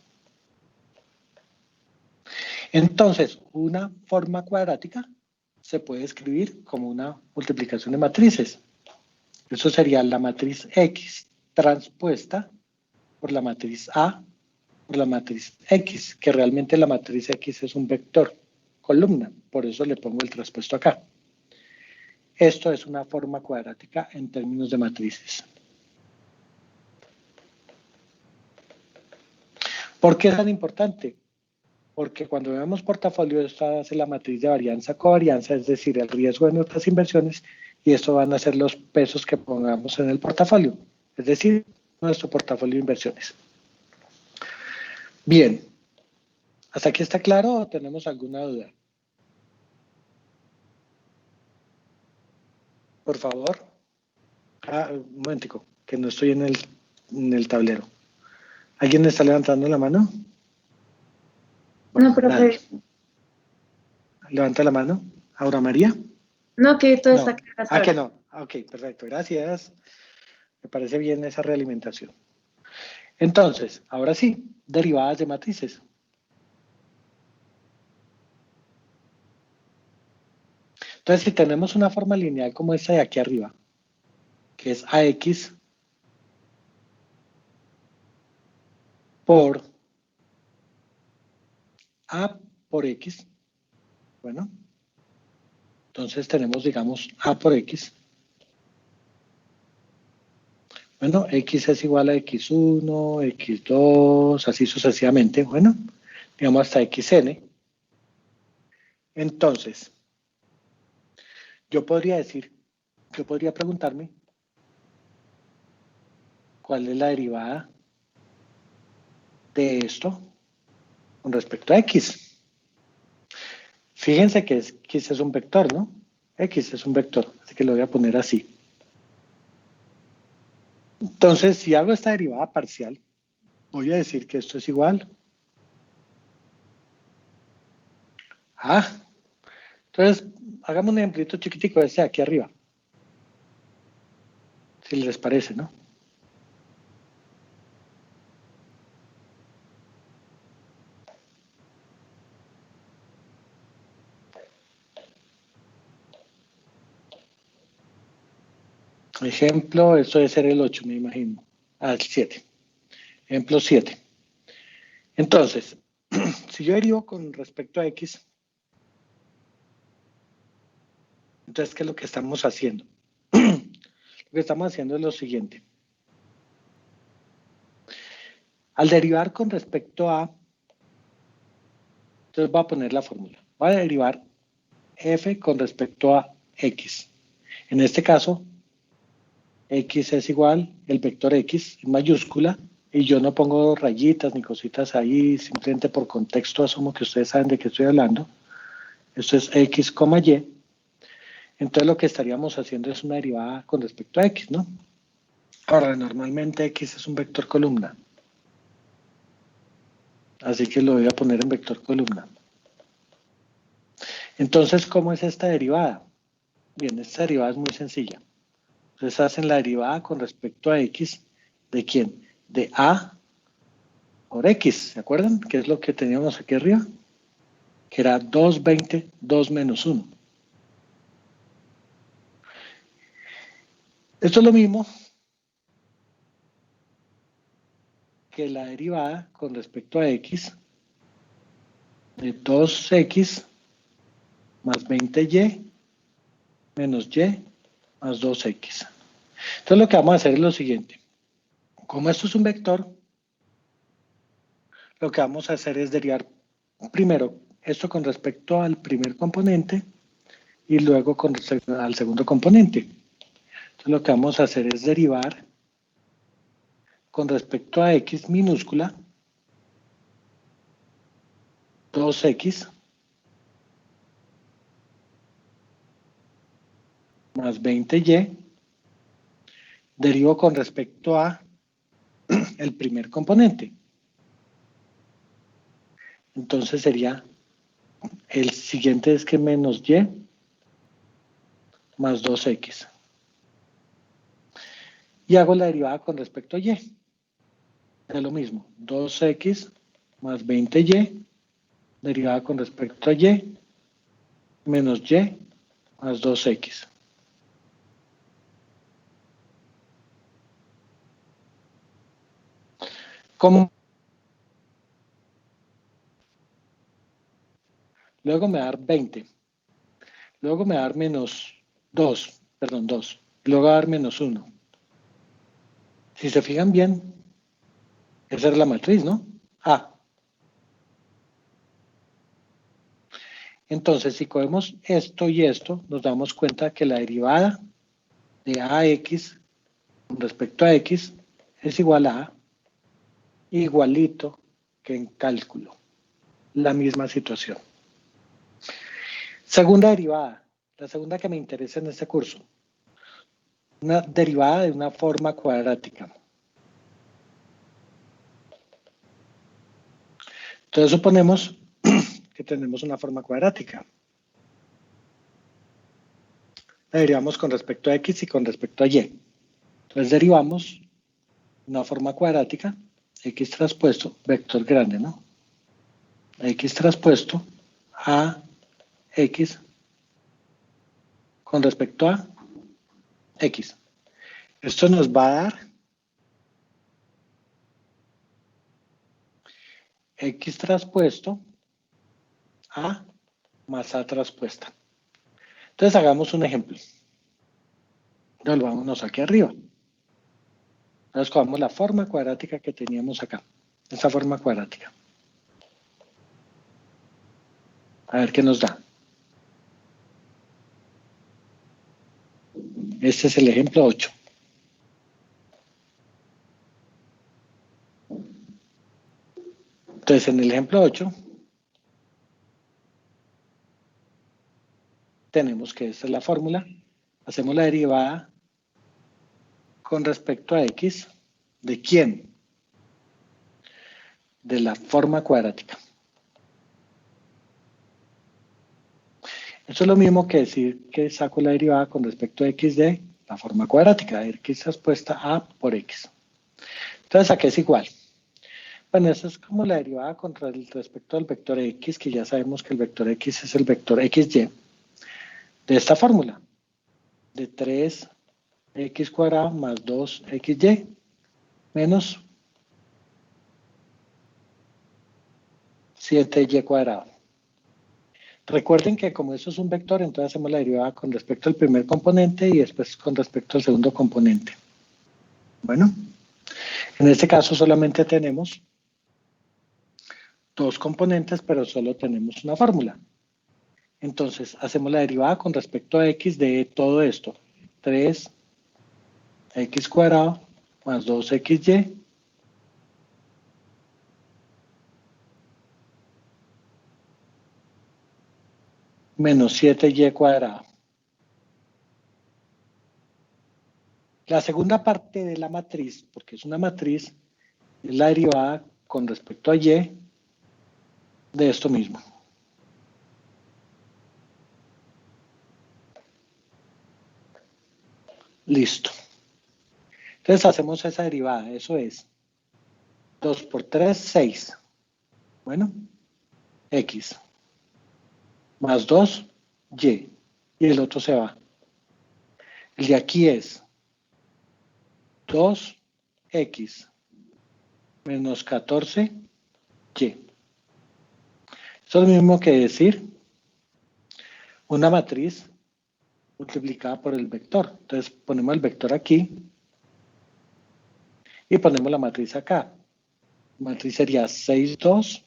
Entonces, una forma cuadrática se puede escribir como una multiplicación de matrices. Eso sería la matriz X transpuesta por la matriz A por la matriz X, que realmente la matriz X es un vector, columna, por eso le pongo el traspuesto acá. Esto es una forma cuadrática en términos de matrices. ¿Por qué es tan importante? Porque cuando vemos portafolio, esta es la matriz de varianza-covarianza, es decir, el riesgo de nuestras inversiones, y esto van a ser los pesos que pongamos en el portafolio, es decir, nuestro portafolio de inversiones. Bien, ¿hasta aquí está claro o tenemos alguna duda? Por favor. Un momentico, que no estoy en el tablero. ¿Alguien está levantando la mano? No, profe. Levanta la mano. ¿Aura María? No, que todo No. está claro. Que no. Ok, perfecto. Gracias. Me parece bien esa realimentación. Entonces, ahora sí, derivadas de matrices. Entonces, si tenemos una forma lineal como esta de aquí arriba, que es AX por A por X, bueno, entonces tenemos, digamos, A por X. Bueno, X es igual a X1, X2, así sucesivamente, bueno, digamos hasta XN. Entonces, yo podría preguntarme cuál es la derivada de esto con respecto a X. Fíjense que X es un vector, ¿no? X es un vector, así que lo voy a poner así. Entonces, si hago esta derivada parcial, voy a decir que esto es igual a... Entonces, hagamos un ejemplito chiquitico de este de aquí arriba. Si les parece, ¿no? Ejemplo, esto debe ser el 8, me imagino. El 7. Ejemplo 7. Entonces, si yo derivo con respecto a X, entonces, ¿qué es lo que estamos haciendo? Lo que estamos haciendo es lo siguiente. Al derivar con respecto a, entonces voy a poner la fórmula. Voy a derivar f con respecto a x. En este caso, x es igual, el vector x en mayúscula, y yo no pongo rayitas ni cositas ahí, simplemente por contexto asumo que ustedes saben de qué estoy hablando. Esto es x, y. Entonces lo que estaríamos haciendo es una derivada con respecto a x, ¿no? Ahora, normalmente x es un vector columna. Así que lo voy a poner en vector columna. Entonces, ¿cómo es esta derivada? Bien, esta derivada es muy sencilla. Entonces hacen la derivada con respecto a x, ¿de quién? De a por x, ¿se acuerdan? ¿Qué es lo que teníamos aquí arriba? Que era 2/20, 2 menos 1. Esto es lo mismo que la derivada con respecto a x de 2x más 20y menos y más 2x. Entonces lo que vamos a hacer es lo siguiente. Como esto es un vector, lo que vamos a hacer es derivar primero esto con respecto al primer componente y luego con respecto al segundo componente. Entonces lo que vamos a hacer es derivar con respecto a x minúscula 2x más 20y, derivo con respecto a el primer componente. Entonces sería, el siguiente es que menos y más 2x. Y hago la derivada con respecto a y. Es lo mismo, 2x más 20y, derivada con respecto a y, menos y más 2x. ¿Cómo? Luego me va a dar 20. Luego me va a dar menos 2. Perdón, 2. Luego va a dar menos 1. Si se fijan bien, esa es la matriz, ¿no? A. Entonces, si cogemos esto y esto, nos damos cuenta que la derivada de AX con respecto a X es igual a igualito que en cálculo. La misma situación. Segunda derivada, la segunda que me interesa en este curso. Una derivada de una forma cuadrática. Entonces suponemos que tenemos una forma cuadrática. La derivamos con respecto a X y con respecto a Y. Entonces derivamos una forma cuadrática, X traspuesto, vector grande, ¿no? X traspuesto a X con respecto a X. Esto nos va a dar X traspuesto a más A traspuesta. Entonces hagamos un ejemplo. Volvámonos aquí arriba. Entonces cogamos la forma cuadrática que teníamos acá. Esa forma cuadrática. A ver qué nos da. Este es el ejemplo 8. Entonces, en el ejemplo 8, tenemos que esta es la fórmula. Hacemos la derivada con respecto a X. ¿De quién? De la forma cuadrática. Eso es lo mismo que decir que saco la derivada con respecto a X de la forma cuadrática, x transpuesta a por x. Entonces, aquí es igual. Bueno, eso es como la derivada contra el respecto al vector x, que ya sabemos que el vector x es el vector xy de esta fórmula, de 3x cuadrado más 2xy menos 7y cuadrado. Recuerden que como eso es un vector, entonces hacemos la derivada con respecto al primer componente y después con respecto al segundo componente. Bueno, en este caso solamente tenemos dos componentes, pero solo tenemos una fórmula. Entonces, hacemos la derivada con respecto a x de todo esto. 3x cuadrado más 2xy menos 7y cuadrado. La segunda parte de la matriz, porque es una matriz, es la derivada con respecto a y de esto mismo. Listo. Entonces hacemos esa derivada, eso es 2 por 3, 6. Bueno, x más 2, y. Y el otro se va. El de aquí es 2x menos 14y. Eso es lo mismo que decir una matriz multiplicada por el vector. Entonces ponemos el vector aquí y ponemos la matriz acá. La matriz sería 6, 2,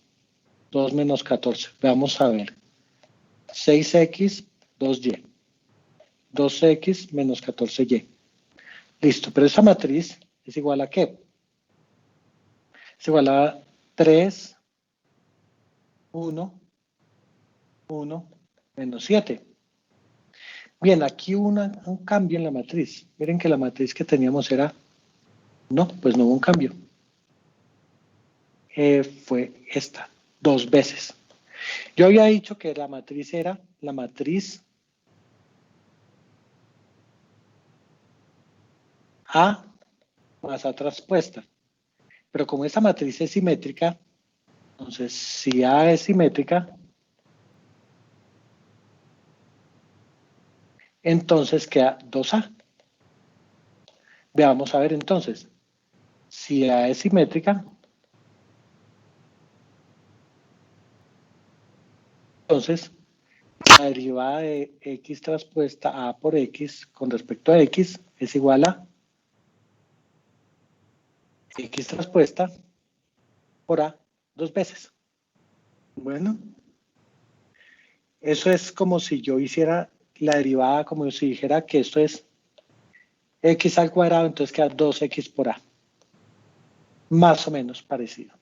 2 menos 14. Vamos a ver. 6x, 2y. 2x menos 14y. Listo, pero esa matriz es igual a ¿qué? Es igual a 3, 1, 1, menos 7. Bien, aquí hubo un cambio en la matriz. Miren que la matriz que teníamos era... No, pues no hubo un cambio. Fue esta, 2 veces. Yo había dicho que la matriz era la matriz A más A transpuesta. Pero como esta matriz es simétrica, entonces si A es simétrica, entonces queda 2A. Veamos a ver entonces. Si A es simétrica, entonces la derivada de x transpuesta a por x con respecto a x es igual a x transpuesta por a 2 veces. Bueno, eso es como si yo hiciera la derivada, como si dijera que esto es x al cuadrado, entonces queda 2x por a. Más o menos parecido.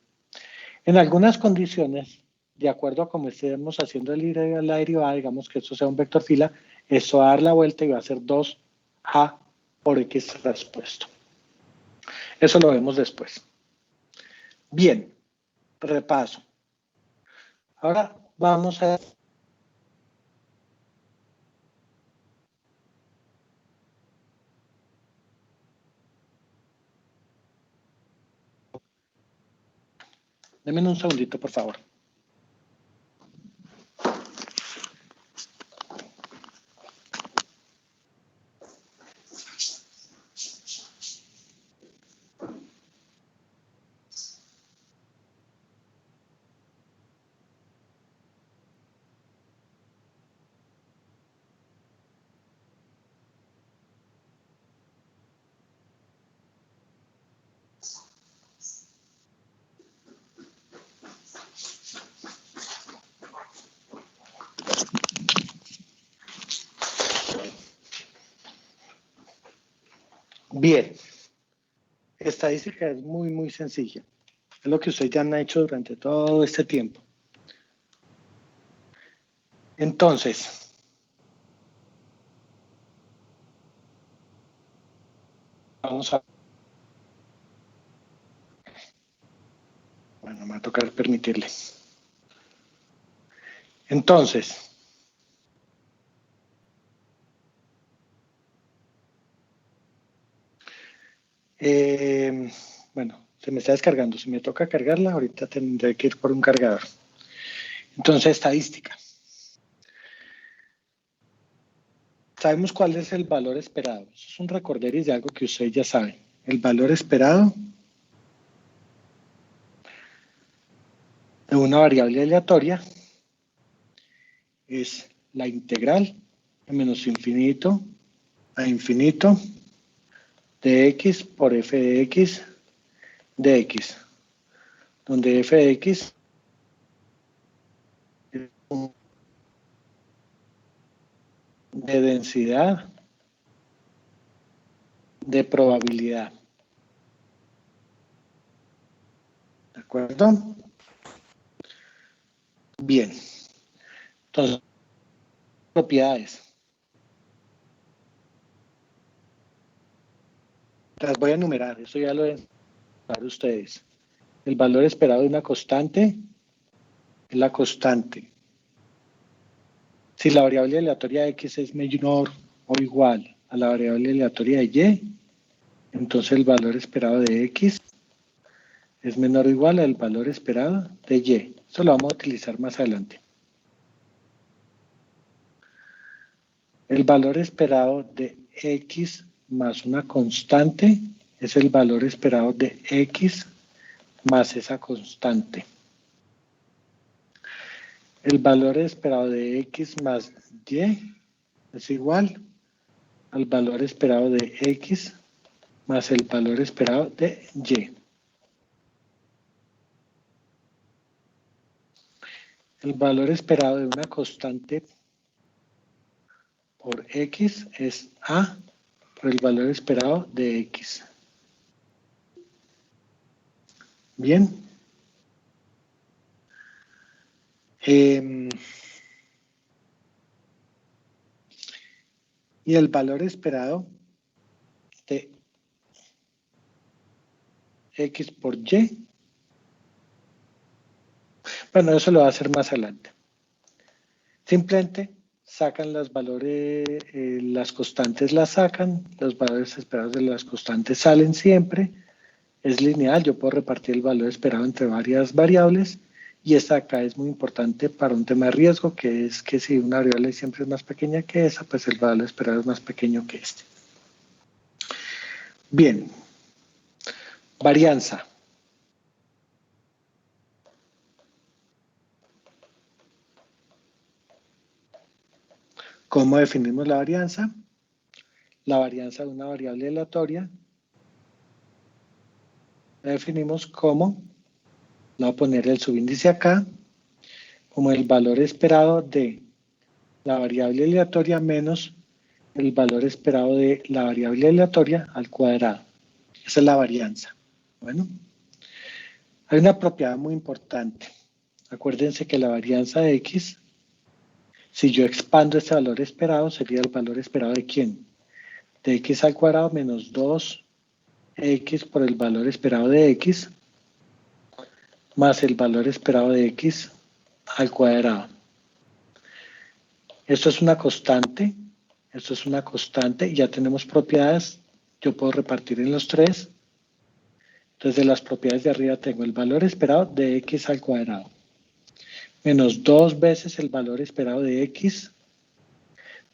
En algunas condiciones, de acuerdo a cómo estemos haciendo la derivada, digamos que esto sea un vector fila, esto va a dar la vuelta y va a ser 2a por x transpuesto. Eso lo vemos después. Bien, repaso. Ahora vamos a... Denme un segundito, por favor. Bien, estadística es muy, muy sencilla. Es lo que ustedes ya han hecho durante todo este tiempo. Entonces, vamos a... Bueno, me va a tocar permitirle. Entonces, Bueno, se me está descargando. Si me toca cargarla, ahorita tendré que ir por un cargador. Entonces, estadística. Sabemos cuál es el valor esperado. Eso es un recorderis de algo que ustedes ya saben. El valor esperado de una variable aleatoria es la integral de menos infinito a infinito de x por f de x de x, donde f de x es de densidad de probabilidad. ¿De acuerdo? Bien. Entonces, propiedades. Las voy a enumerar, eso ya lo deben saber ustedes. El valor esperado de una constante es la constante. Si la variable aleatoria de x es menor o igual a la variable aleatoria de y, entonces el valor esperado de x es menor o igual al valor esperado de y. Eso lo vamos a utilizar más adelante. El valor esperado de x más una constante es el valor esperado de x más esa constante. El valor esperado de x más y es igual al valor esperado de x más el valor esperado de y. El valor esperado de una constante por x es a por el valor esperado de x. Bien. Y el valor esperado de x por y. Bueno, eso lo va a hacer más adelante. Simplemente sacan los valores, las constantes las sacan, los valores esperados de las constantes salen siempre. Es lineal, yo puedo repartir el valor esperado entre varias variables. Y esta acá es muy importante para un tema de riesgo, que es que si una variable siempre es más pequeña que esa, pues el valor esperado es más pequeño que este. Bien. Varianza. ¿Cómo definimos la varianza? La varianza de una variable aleatoria la definimos como, le voy a poner el subíndice acá, como el valor esperado de la variable aleatoria menos el valor esperado de la variable aleatoria al cuadrado. Esa es la varianza. Bueno, hay una propiedad muy importante. Acuérdense que la varianza de x, si yo expando este valor esperado, sería el valor esperado de ¿quién? De x al cuadrado menos 2x por el valor esperado de x más el valor esperado de x al cuadrado. Esto es una constante, y ya tenemos propiedades, yo puedo repartir en los tres. Entonces de las propiedades de arriba tengo el valor esperado de x al cuadrado, menos 2 veces el valor esperado de x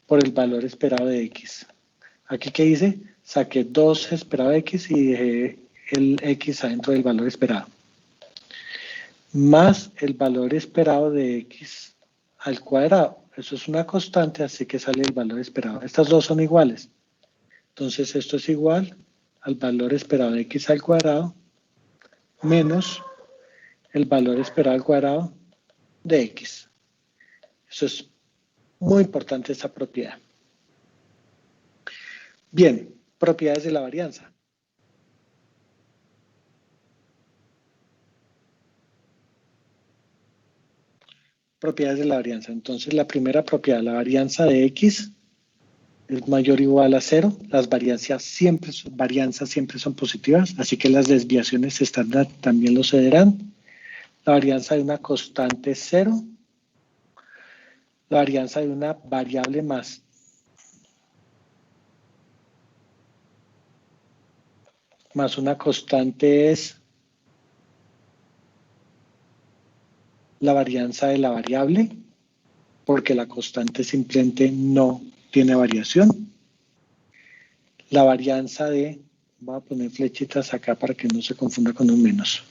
por el valor esperado de x. Aquí, ¿qué hice? Saqué 2 esperado de x y dejé el x adentro del valor esperado. Más el valor esperado de x al cuadrado. Eso es una constante, así que sale el valor esperado. Estas dos son iguales. Entonces esto es igual al valor esperado de x al cuadrado menos el valor esperado al cuadrado de x. Eso es muy importante, esta propiedad. Bien, propiedades de la varianza. Propiedades de la varianza. Entonces, la primera propiedad, la varianza de x es mayor o igual a 0. Las varianzas siempre son positivas, así que las desviaciones estándar también lo cederán. La varianza de una constante es 0. La varianza de una variable más una constante es la varianza de la variable, porque la constante simplemente no tiene variación. La varianza de, voy a poner flechitas acá para que no se confunda con un menos,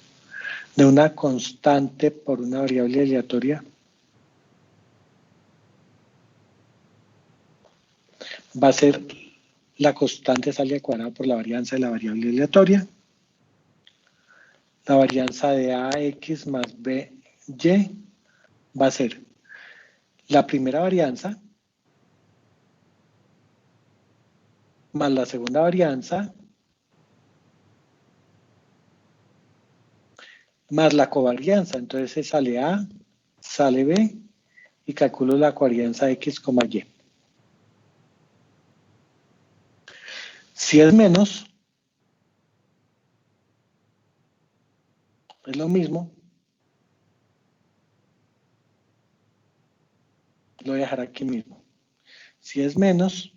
de una constante por una variable aleatoria va a ser la constante sale al cuadrado por la varianza de la variable aleatoria. La varianza de AX más BY va a ser la primera varianza más la segunda varianza más la covarianza. Entonces sale A, sale B y calculo la covarianza X, Y. Si es menos, es lo mismo. Lo voy a dejar aquí mismo. Si es menos,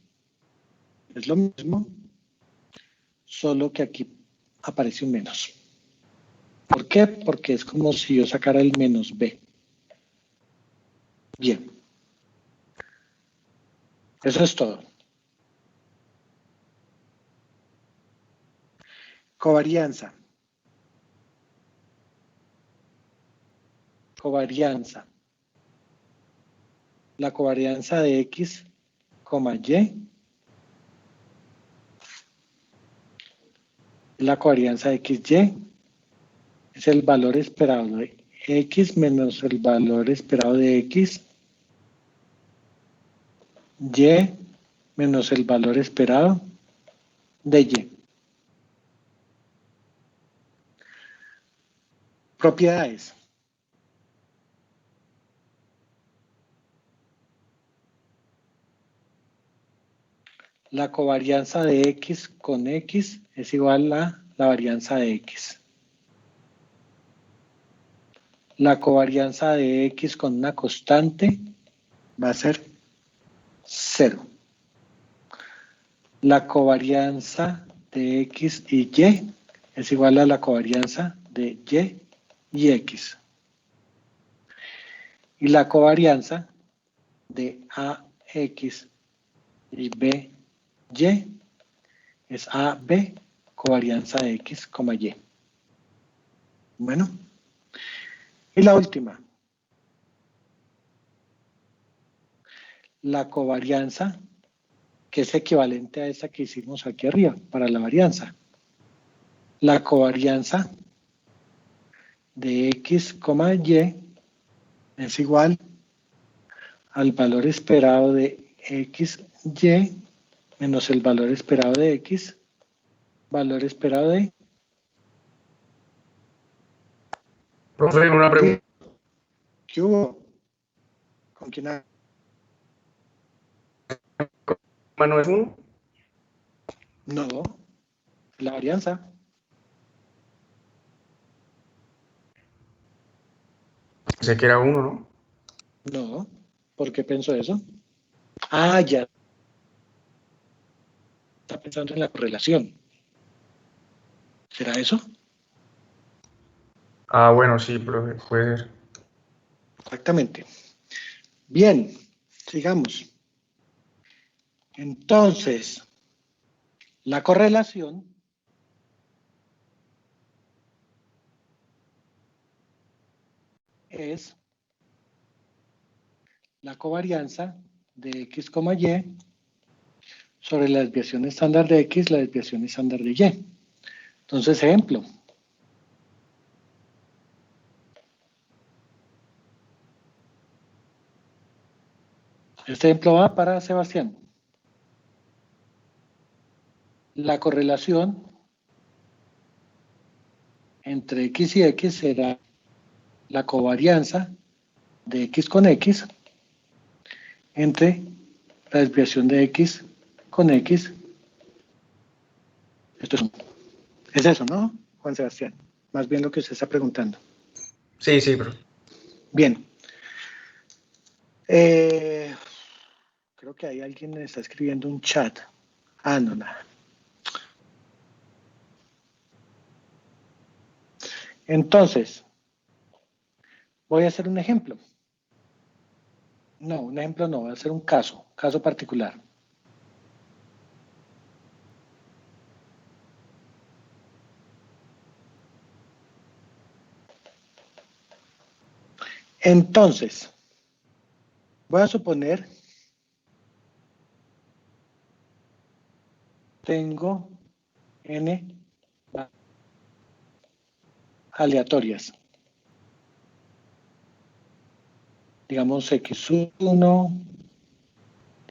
es lo mismo, solo que aquí aparece un menos. ¿Por qué? Porque es como si yo sacara el menos B. Bien. Eso es todo. Covarianza. Covarianza. La covarianza de X, Y. La covarianza de XY es el valor esperado de X menos el valor esperado de X. Y menos el valor esperado de Y. Propiedades. La covarianza de X con X es igual a la varianza de X. La covarianza de X con una constante va a ser 0. La covarianza de X y Y es igual a la covarianza de Y y X. Y la covarianza de AX y BY es AB, covarianza de X, Y. Bueno. Y la última. La covarianza, que es equivalente a esa que hicimos aquí arriba, para la varianza. La covarianza de X, Y es igual al valor esperado de XY menos el valor esperado de X, valor esperado de... Profe, una pregunta. ¿Qué hubo? ¿Con quién hablo? ¿No es 1? No, la varianza. Pensé que era 1, ¿no? No, ¿por qué pensó eso? Ah, ya. Está pensando en la correlación. ¿Será eso? Ah, bueno, sí, profe, puede ser. Exactamente. Bien, sigamos. Entonces, la correlación es la covarianza de X, Y sobre la desviación estándar de X, la desviación estándar de Y. Entonces, ejemplo. Este ejemplo va para Sebastián. La correlación entre X y X será la covarianza de X con X entre la desviación de X con X. Esto es eso, ¿no, Juan Sebastián? Más bien lo que usted está preguntando. Sí, sí, profe. Bien. Creo que hay alguien que está escribiendo un chat. Ah, no, nada. Entonces, voy a hacer un ejemplo. No, un ejemplo no, voy a hacer un caso particular. Entonces, voy a suponer, tengo n aleatorias. Digamos x1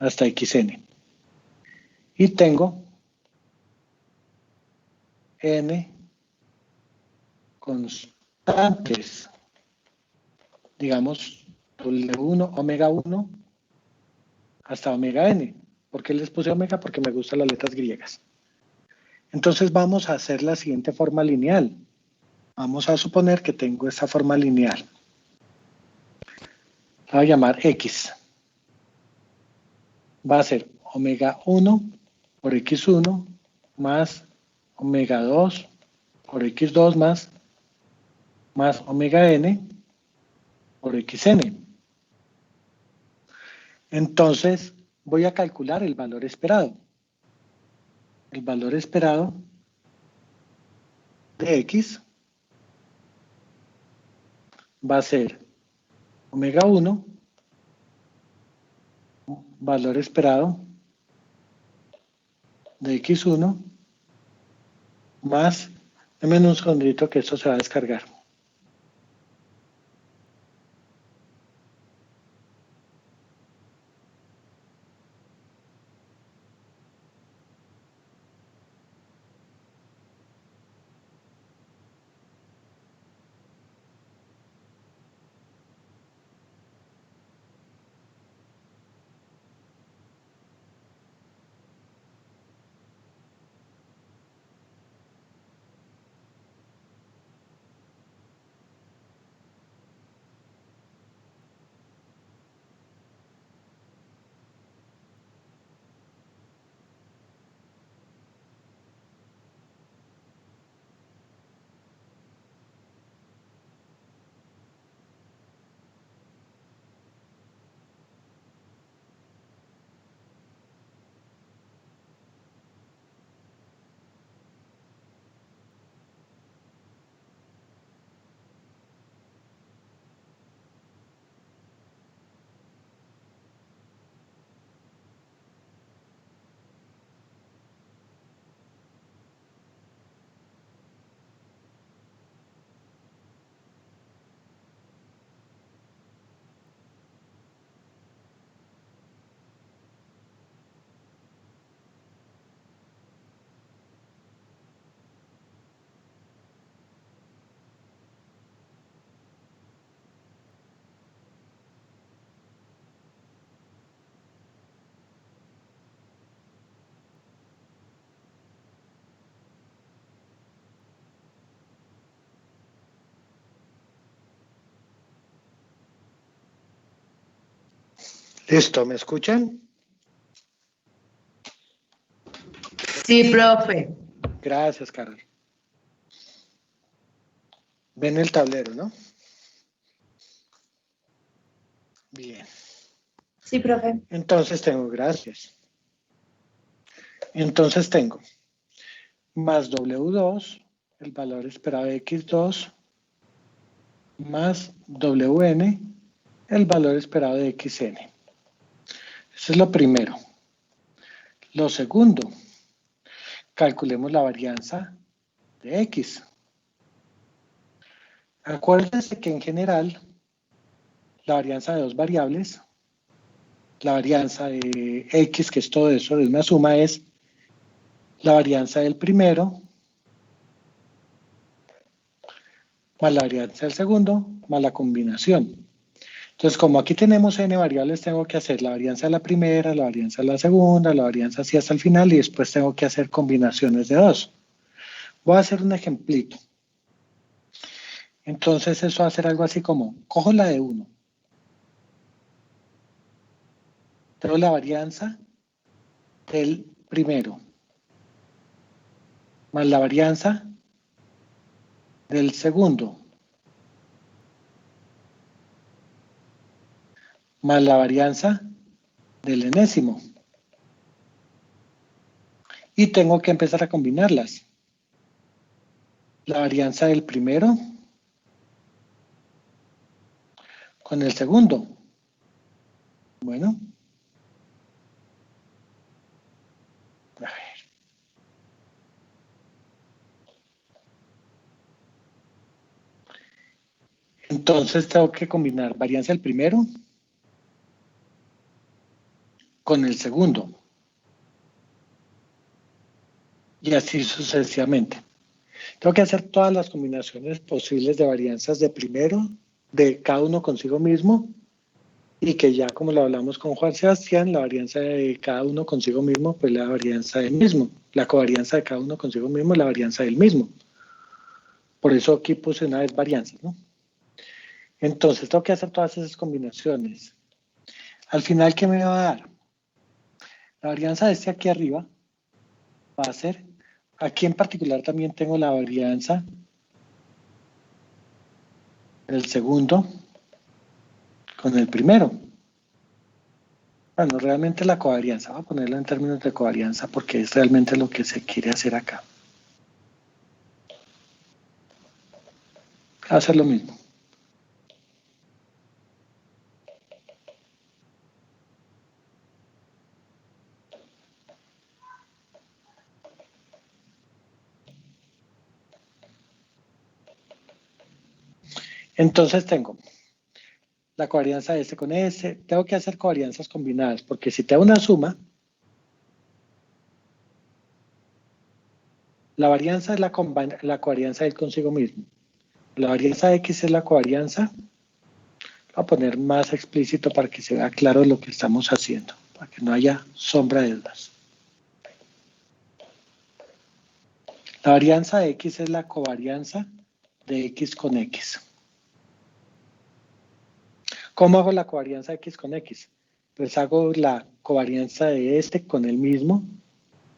hasta xn. Y tengo n constantes. Digamos W1, omega 1 hasta omega n. ¿Por qué les puse omega? Porque me gustan las letras griegas. Entonces vamos a hacer la siguiente forma lineal. Vamos a suponer que tengo esta forma lineal. La voy a llamar X. Va a ser omega 1 por X1 más omega 2 por X2 más omega n por xn. Entonces voy a calcular el valor esperado. El valor esperado de X va a ser omega 1, valor esperado de X1, más, denme un segundito que esto se va a descargar. Listo, ¿me escuchan? Sí, profe. Gracias, Carol. Ven el tablero, ¿no? Bien. Sí, profe. Entonces tengo, gracias. Entonces tengo más W2, el valor esperado de X2, más WN, el valor esperado de XN. Eso es lo primero. Lo segundo, calculemos la varianza de X. Acuérdense que en general, la varianza de dos variables, la varianza de X, que es todo eso, de una suma, es la varianza del primero más la varianza del segundo más la combinación. Entonces, como aquí tenemos n variables, tengo que hacer la varianza de la primera, la varianza de la segunda, la varianza así hasta el final, y después tengo que hacer combinaciones de dos. Voy a hacer un ejemplito. Entonces, eso va a ser algo así como, cojo la de 1, tengo la varianza del primero, más la varianza del segundo más la varianza del enésimo. Y tengo que empezar a combinarlas. La varianza del primero con el segundo. Bueno. A ver. Entonces tengo que combinar varianza del primero con el segundo. Y así sucesivamente. Tengo que hacer todas las combinaciones posibles de varianzas de primero, de cada uno consigo mismo, y que ya como lo hablamos con Juan Sebastián, la varianza de cada uno consigo mismo, pues la varianza del mismo. La covarianza de cada uno consigo mismo, la varianza del mismo. Por eso aquí puse una vez varianzas, ¿no? Entonces tengo que hacer todas esas combinaciones. Al final, ¿qué me va a dar? La varianza de este aquí arriba va a ser, aquí en particular también tengo la varianza del segundo con el primero. Bueno, realmente la covarianza, voy a ponerlo en términos de covarianza porque es realmente lo que se quiere hacer acá. Va a hacer lo mismo. Entonces tengo la covarianza de este con este. Tengo que hacer covarianzas combinadas, porque si tengo una suma, la varianza es la covarianza del consigo mismo. La varianza de X es la covarianza. Voy a poner más explícito para que se vea claro lo que estamos haciendo, para que no haya sombra de dudas. La varianza de X es la covarianza de X con X. ¿Cómo hago la covarianza de X con X? Pues hago la covarianza de este con el mismo,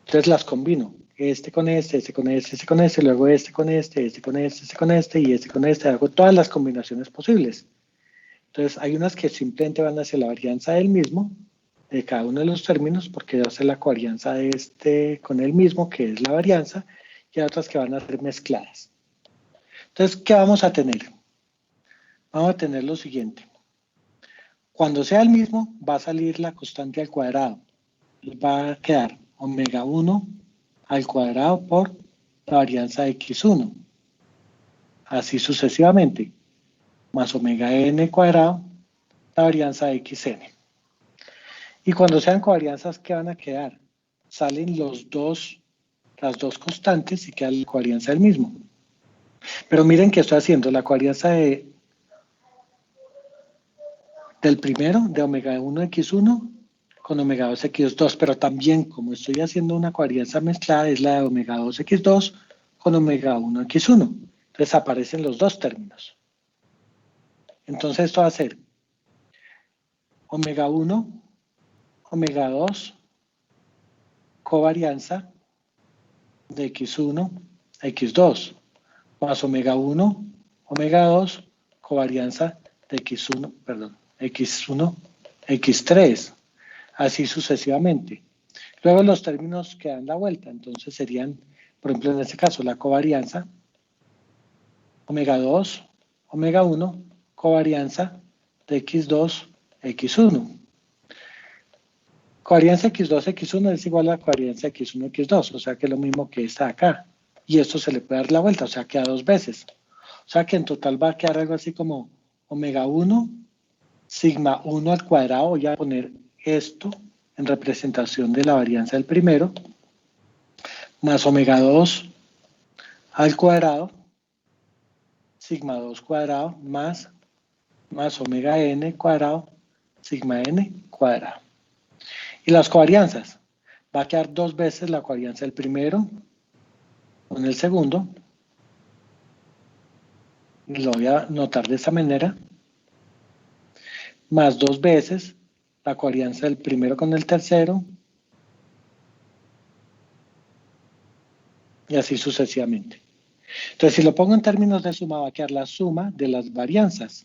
entonces las combino, este con este con este con este, luego este con este con este con este y este con este, hago todas las combinaciones posibles. Entonces hay unas que simplemente van hacia la varianza del mismo, de cada uno de los términos, porque hace la covarianza de este con el mismo, que es la varianza, y hay otras que van a ser mezcladas. Entonces, ¿qué vamos a tener? Vamos a tener lo siguiente. Cuando sea el mismo, va a salir la constante al cuadrado. Y va a quedar omega 1 al cuadrado por la varianza de x1. Así sucesivamente. Más omega n cuadrado, la varianza de xn. Y cuando sean covarianzas, ¿qué van a quedar? Salen las dos constantes y queda la covarianza del mismo. Pero miren que estoy haciendo la covarianza del primero, de omega 1 x1, con omega 2 x2, pero también como estoy haciendo una covarianza mezclada, es la de omega 2 x2 con omega 1 x1. Entonces aparecen los dos términos. Entonces esto va a ser omega 1, omega 2, covarianza de x1 a x2, más omega 1, omega 2, covarianza de x1, x3, así sucesivamente. Luego los términos que dan la vuelta, entonces serían, por ejemplo, en este caso, la covarianza, omega 2, omega 1, covarianza de x2, x1. Covarianza x2, x1 es igual a la covarianza x1, x2, o sea que es lo mismo que esta de acá. Y esto se le puede dar la vuelta, o sea, queda dos veces. O sea que en total va a quedar algo así como omega 1, sigma 1 al cuadrado, voy a poner esto en representación de la varianza del primero, más omega 2 al cuadrado, sigma 2 cuadrado, más omega n cuadrado, sigma n cuadrado. Y las covarianzas, va a quedar dos veces la covarianza del primero con el segundo, lo voy a notar de esta manera, más dos veces la covarianza del primero con el tercero, y así sucesivamente. Entonces, si lo pongo en términos de suma, va a quedar la suma de las varianzas.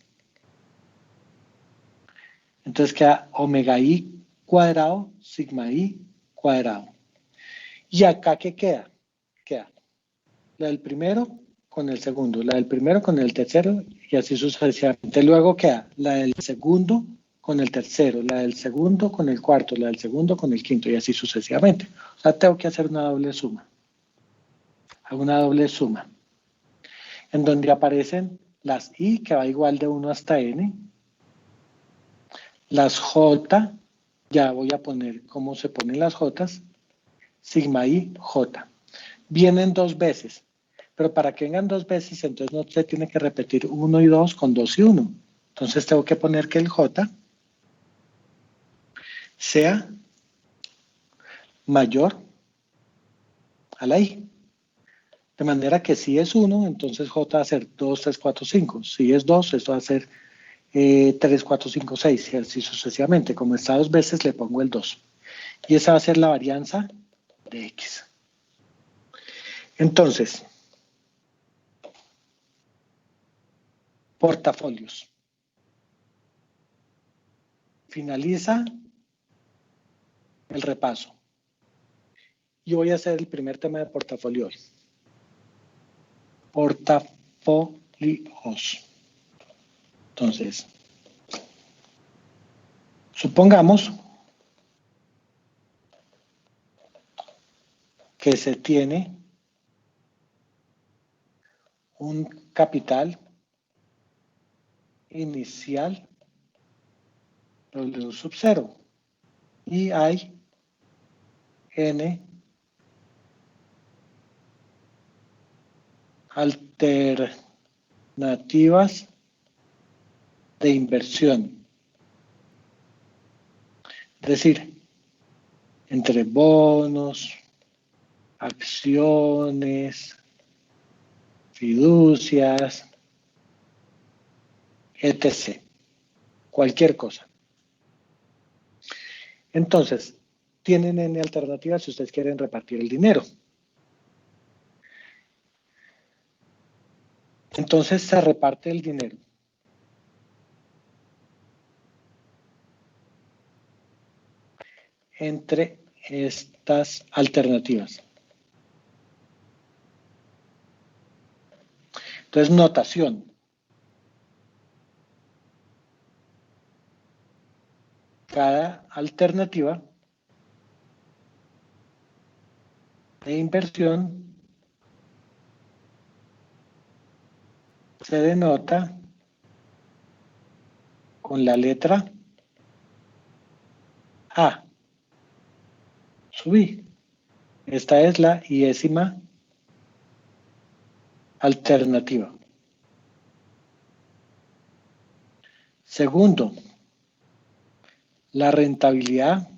Entonces queda omega i cuadrado, sigma i cuadrado. ¿Y acá qué queda? Queda la del primero con el segundo, la del primero con el tercero y así sucesivamente. Luego queda la del segundo con el tercero, la del segundo con el cuarto, la del segundo con el quinto y así sucesivamente. O sea, tengo que hacer una doble suma. Hago una doble suma en donde aparecen las i que va igual de 1 hasta n, las j, ya voy a poner cómo se ponen las j, sigma i j. Vienen dos veces, pero para que vengan dos veces, entonces no se tiene que repetir 1 y 2 con 2 y 1. Entonces tengo que poner que el j sea mayor a la i. De manera que si es 1, entonces j va a ser 2, 3, 4, 5. Si es 2, esto va a ser 3, 4, 5, 6, y así sucesivamente. Como está dos veces, le pongo el 2. Y esa va a ser la varianza de x. Entonces, portafolios. Finaliza el repaso. Y voy a hacer el primer tema de portafolio hoy. Portafolios. Entonces, supongamos que se tiene un capital inicial W sub 0 y hay n alternativas de inversión. Es decir, entre bonos, acciones, fiducias, etc. Cualquier cosa. Entonces, tienen n alternativas si ustedes quieren repartir el dinero. Entonces se reparte el dinero. Entre estas alternativas. Entonces, notación. Cada alternativa de inversión se denota con la letra A. Subí. Esta es la iésima alternativa. Segundo, la rentabilidad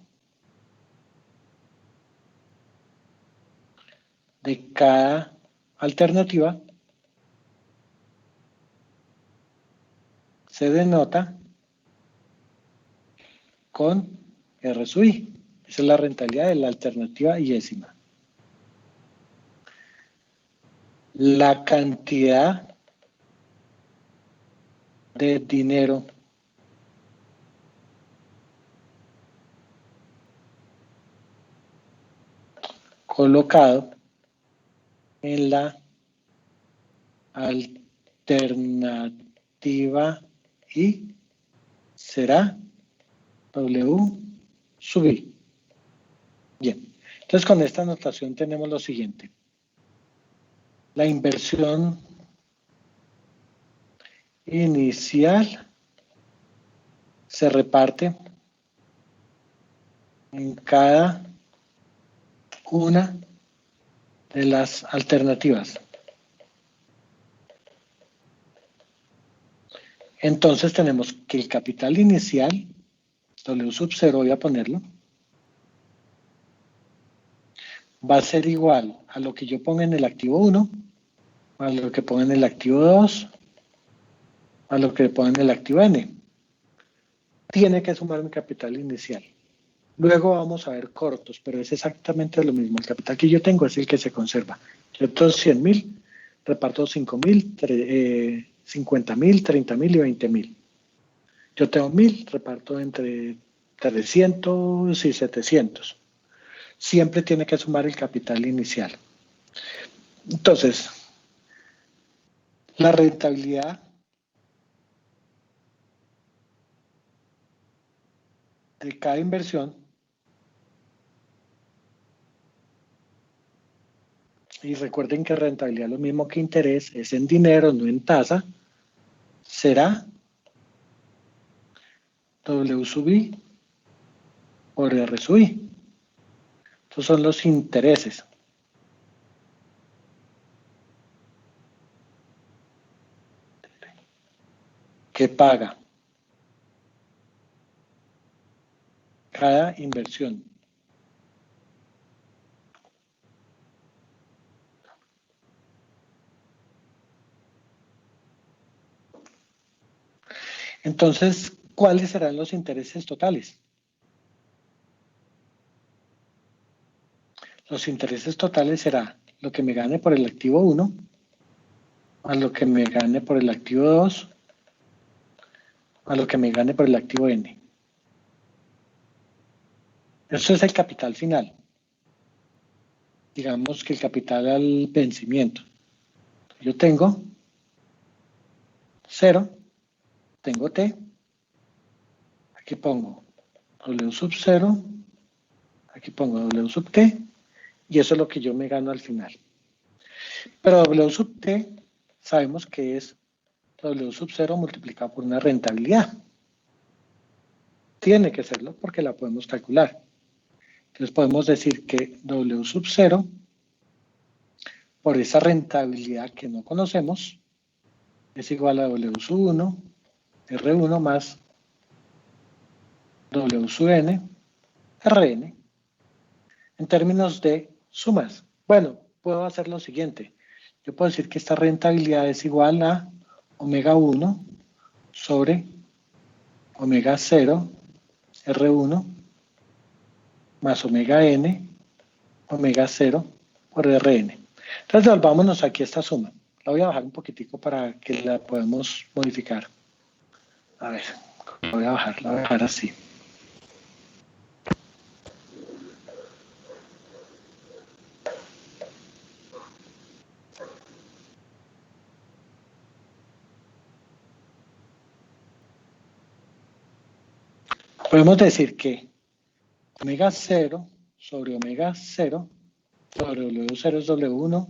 de cada alternativa se denota con R sub I. Esa es la rentabilidad de la alternativa iésima. La cantidad de dinero colocado en la alternativa I será W sub I. Bien, entonces con esta notación tenemos lo siguiente. La inversión inicial se reparte en cada una de las alternativas. Entonces tenemos que el capital inicial, W sub 0, voy a ponerlo, va a ser igual a lo que yo ponga en el activo 1, a lo que ponga en el activo 2, a lo que ponga en el activo N. Tiene que sumar mi capital inicial. Luego vamos a ver cortos, pero es exactamente lo mismo. El capital que yo tengo es el que se conserva. Yo estos 100.000 reparto 5.000, 50.000, 30.000 y 20.000. Yo tengo 1.000, reparto entre 300 y 700. Siempre tiene que sumar el capital inicial. Entonces, la rentabilidad de cada inversión, y recuerden que rentabilidad es lo mismo que interés, es en dinero, no en tasa, será W sub I por R sub I. Estos son los intereses. Que paga cada inversión. Entonces, ¿cuáles serán los intereses totales? Los intereses totales será lo que me gane por el activo 1 más lo que me gane por el activo 2 más lo que me gane por el activo N. Eso es el capital final. Digamos que el capital al vencimiento. Yo tengo 0, tengo T, aquí pongo W sub 0, aquí pongo W sub T, y eso es lo que yo me gano al final. Pero W sub T sabemos que es W sub 0 multiplicado por una rentabilidad. Tiene que serlo porque la podemos calcular. Entonces podemos decir que W sub 0 por esa rentabilidad que no conocemos es igual a W sub 1 R1 más W sub N Rn en términos de sumas. Bueno, puedo hacer lo siguiente. Yo puedo decir que esta rentabilidad es igual a omega 1 sobre omega 0 R1 más omega N omega 0 por Rn. Entonces volvámonos aquí a esta suma. La voy a bajar un poquitico para que la podamos modificar. A ver, la voy a bajar así. Podemos decir que omega 0 sobre omega 0 sobre W0 es W1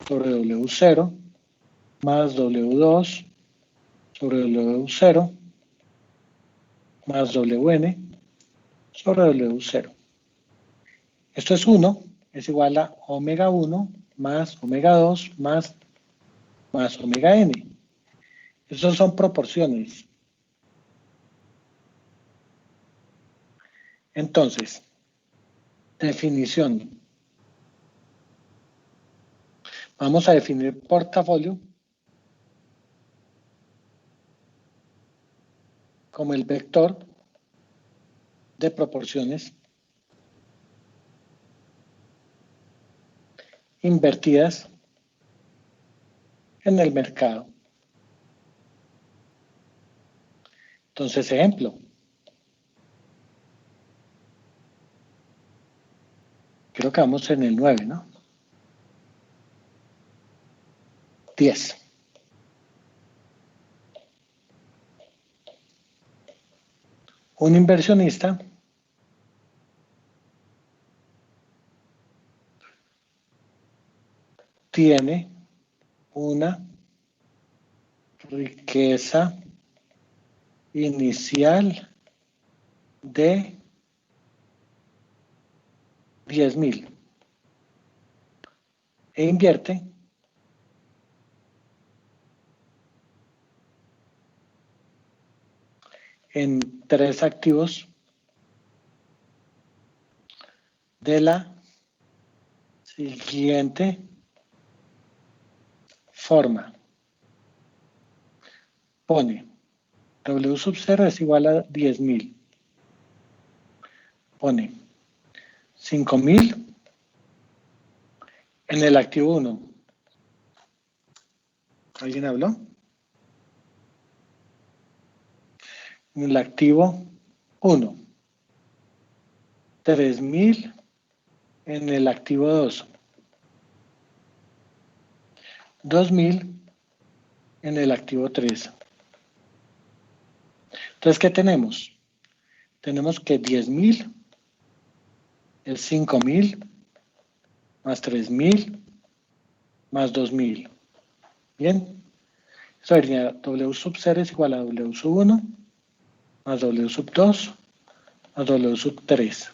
sobre W0 más W2 sobre W0 más WN sobre W0. Esto es 1, es igual a omega 1 más omega 2 más omega N. Esas son proporciones. Entonces, definición. Vamos a definir portafolio como el vector de proporciones invertidas en el mercado. Entonces, ejemplo. Creo que vamos en el 9, ¿no? 10. Un inversionista tiene una riqueza inicial de 10.000 e invierte en 3 activos de la siguiente forma. Pone W sub 0 es igual a 10.000. Pone 5.000 en el activo 1, ¿Alguien habló? En el activo 1. 3.000 en el activo 2. 2.000 en el activo 3. Entonces, ¿qué tenemos? Tenemos que 10.000 es 5.000 más 3.000 más 2.000. Bien. Eso sería W sub 0 es igual a W sub 1 más W sub 2 más W sub 3.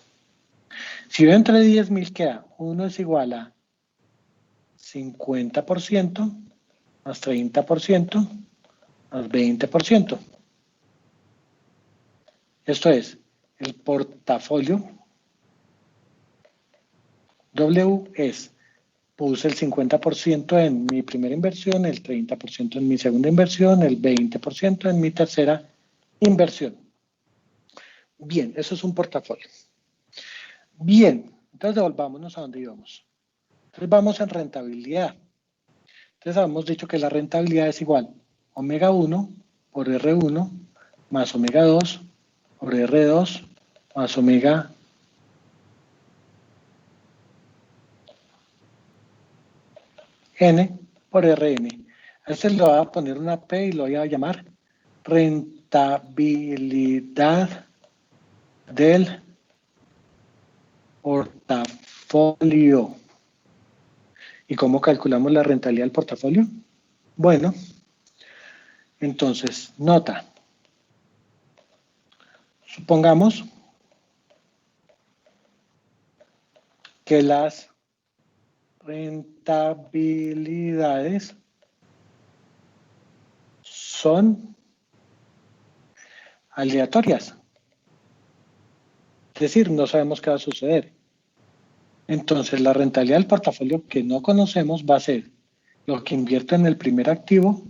Si yo entre 10.000 queda 1 es igual a 50% más 30% más 20%. Esto es, el portafolio W es, puse el 50% en mi primera inversión, el 30% en mi segunda inversión, el 20% en mi tercera inversión. Bien, eso es un portafolio. Bien, entonces devolvámonos a donde íbamos. Entonces vamos en rentabilidad. Entonces habíamos dicho que la rentabilidad es igual a omega 1 por R1 más omega 2 por R2 más omega N por Rn. A este le voy a poner una P y lo voy a llamar rentabilidad del portafolio. ¿Y cómo calculamos la rentabilidad del portafolio? Bueno, entonces, nota. Supongamos que las rentabilidades son aleatorias. Es decir, no sabemos qué va a suceder. Entonces, la rentabilidad del portafolio que no conocemos va a ser lo que invierto en el primer activo.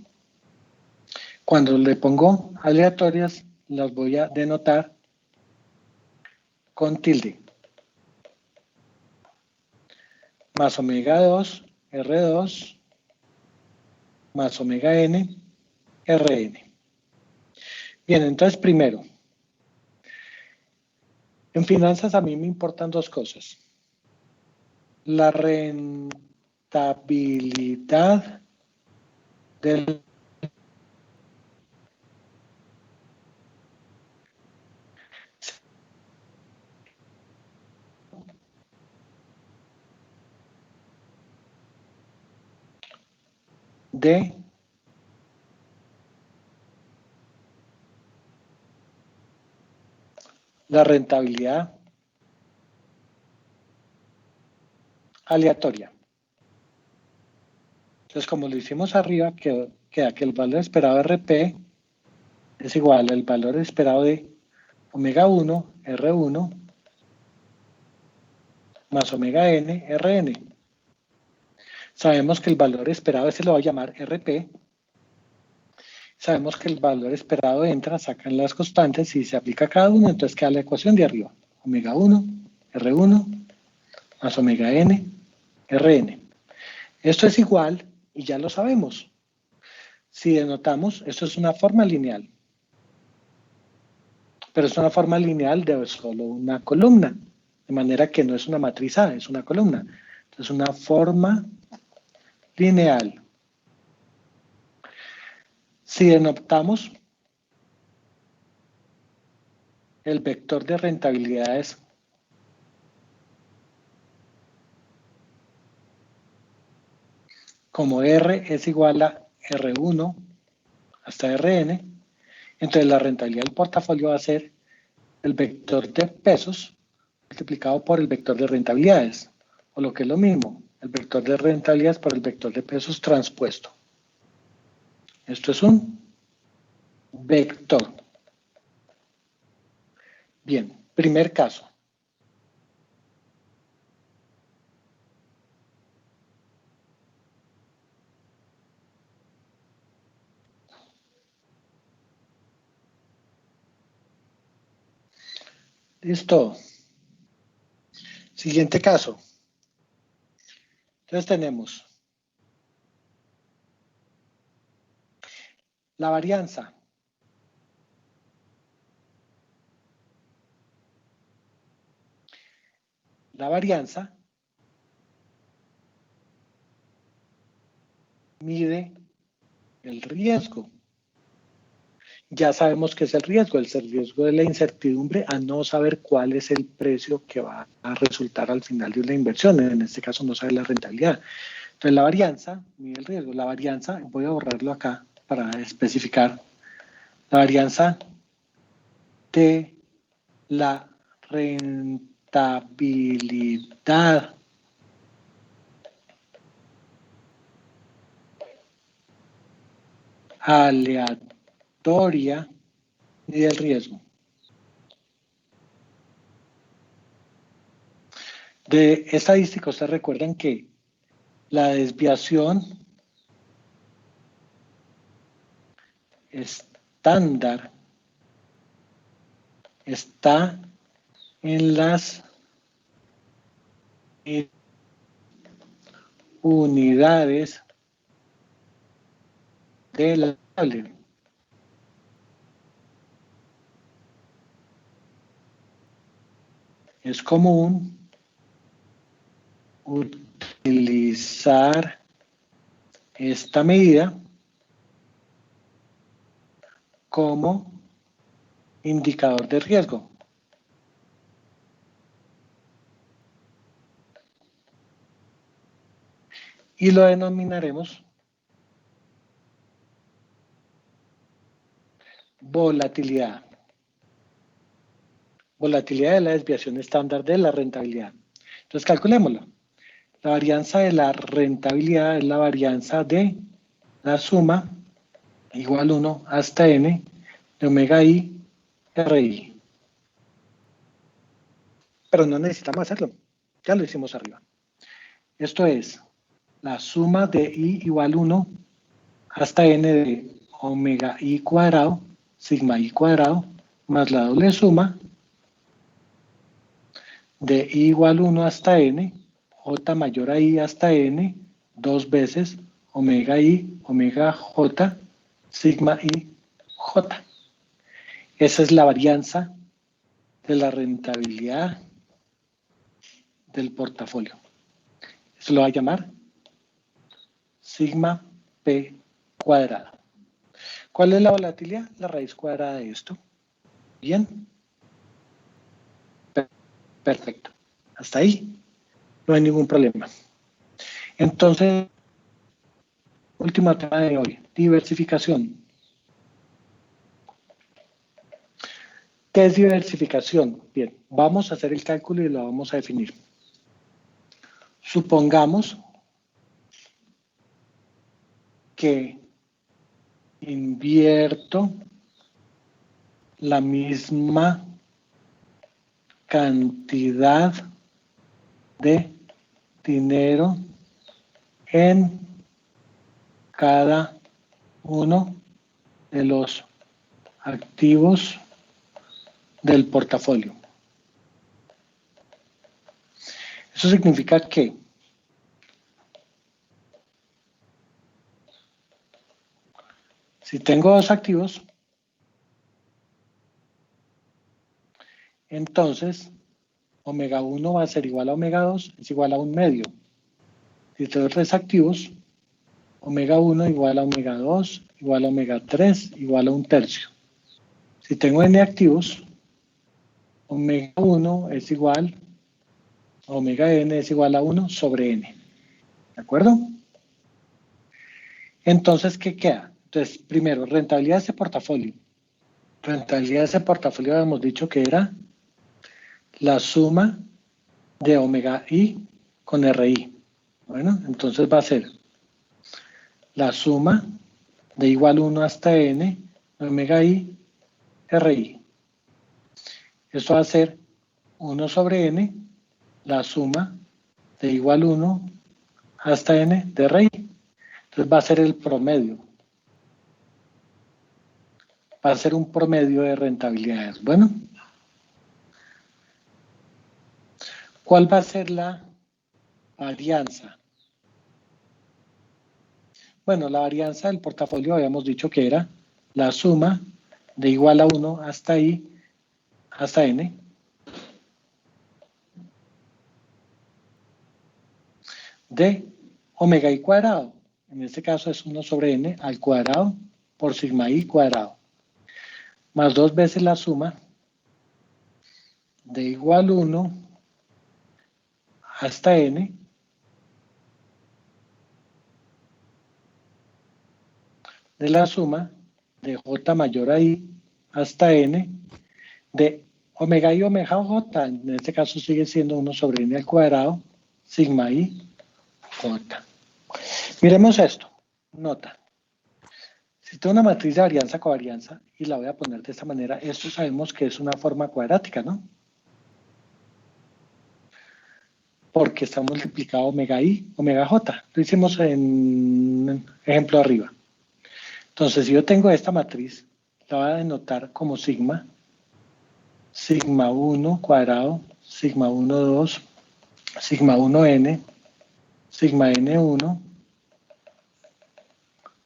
Cuando le pongo aleatorias, las voy a denotar con tilde. Más omega 2, R2, más omega N, Rn. Bien, entonces primero, en finanzas a mí me importan dos cosas. La rentabilidad del de la rentabilidad aleatoria. Entonces, como lo hicimos arriba, queda que el valor esperado de RP es igual al valor esperado de omega 1, R1, más omega N, Rn. Sabemos que el valor esperado, ese lo voy a llamar RP. Sabemos que el valor esperado entra, sacan las constantes y se aplica a cada uno, entonces queda la ecuación de arriba. Omega 1, R1, más omega N, Rn. Esto es igual, y ya lo sabemos. Si denotamos, esto es una forma lineal. Pero es una forma lineal de solo una columna. De manera que no es una matriz A, es una columna. Entonces, una forma lineal. Si denotamos el vector de rentabilidades como R es igual a R1 hasta Rn, entonces la rentabilidad del portafolio va a ser el vector de pesos multiplicado por el vector de rentabilidades, o lo que es lo mismo, el vector de rentabilidades por el vector de pesos transpuesto. Esto es un vector. Bien, primer caso. Listo. Siguiente caso. Entonces tenemos La varianza. La varianza mide el riesgo. Ya sabemos qué es el riesgo. El riesgo de la incertidumbre a no saber cuál es el precio que va a resultar al final de una inversión. En este caso no saber la rentabilidad. Entonces la varianza mide el riesgo. La varianza, voy a borrarlo acá para especificar. La varianza de la rentabilidad aleatoria y el riesgo. De estadística, ustedes recuerdan que la desviación estándar está en las unidades de la variable. Es común utilizar esta medida como indicador de riesgo. Y lo denominaremos volatilidad. Volatilidad de la desviación estándar de la rentabilidad. Entonces calculémoslo. La varianza de la rentabilidad es la varianza de la suma igual 1 hasta n de omega i RI. Pero no necesitamos hacerlo. Ya lo hicimos arriba. Esto es la suma de i igual 1 hasta n de omega i cuadrado, sigma i cuadrado, más la doble suma de i igual 1 hasta n, j mayor a i hasta n, 2 veces omega i, omega j, sigma i, j. Esa es la varianza de la rentabilidad del portafolio. Eso lo va a llamar sigma p cuadrado. ¿Cuál es la volatilidad? La raíz cuadrada de esto. Bien. Perfecto. Hasta ahí no hay ningún problema. Entonces, último tema de hoy, diversificación. ¿Qué es diversificación? Bien, vamos a hacer el cálculo y lo vamos a definir. Supongamos que invierto la misma cantidad de dinero en cada uno de los activos del portafolio. Eso significa que si tengo dos activos, entonces omega 1 va a ser igual a omega 2, es igual a 1 medio. Si tengo 3 activos, omega 1 igual a omega 2, igual a omega 3, igual a 1 tercio. Si tengo n activos, omega 1 es igual, omega n es igual a 1 sobre n. ¿De acuerdo? Entonces, ¿qué queda? Entonces, primero, rentabilidad de ese portafolio. Rentabilidad de ese portafolio habíamos dicho que era la suma de omega i con RI. Bueno, entonces va a ser la suma de igual 1 hasta n, omega i, RI. Esto va a ser 1 sobre n, la suma de igual 1 hasta n de RI. Entonces va a ser el promedio. Va a ser un promedio de rentabilidades. Bueno, ¿cuál va a ser la varianza? Bueno, la varianza del portafolio habíamos dicho que era la suma de igual a 1 hasta i, hasta n, de omega i cuadrado. En este caso es 1 sobre n al cuadrado por sigma i cuadrado, más 2 veces la suma de igual 1 hasta n de la suma de j mayor a i hasta n de omega i omega j, en este caso sigue siendo 1 sobre n al cuadrado, sigma i j. Miremos esto, nota. Si tengo una matriz de varianza-covarianza y la voy a poner de esta manera, esto sabemos que es una forma cuadrática, ¿no? Porque está multiplicado omega i, omega j. Lo hicimos en ejemplo arriba. Entonces, si yo tengo esta matriz, la voy a denotar como sigma 1 cuadrado, sigma 1, 2, sigma 1n, sigma n1,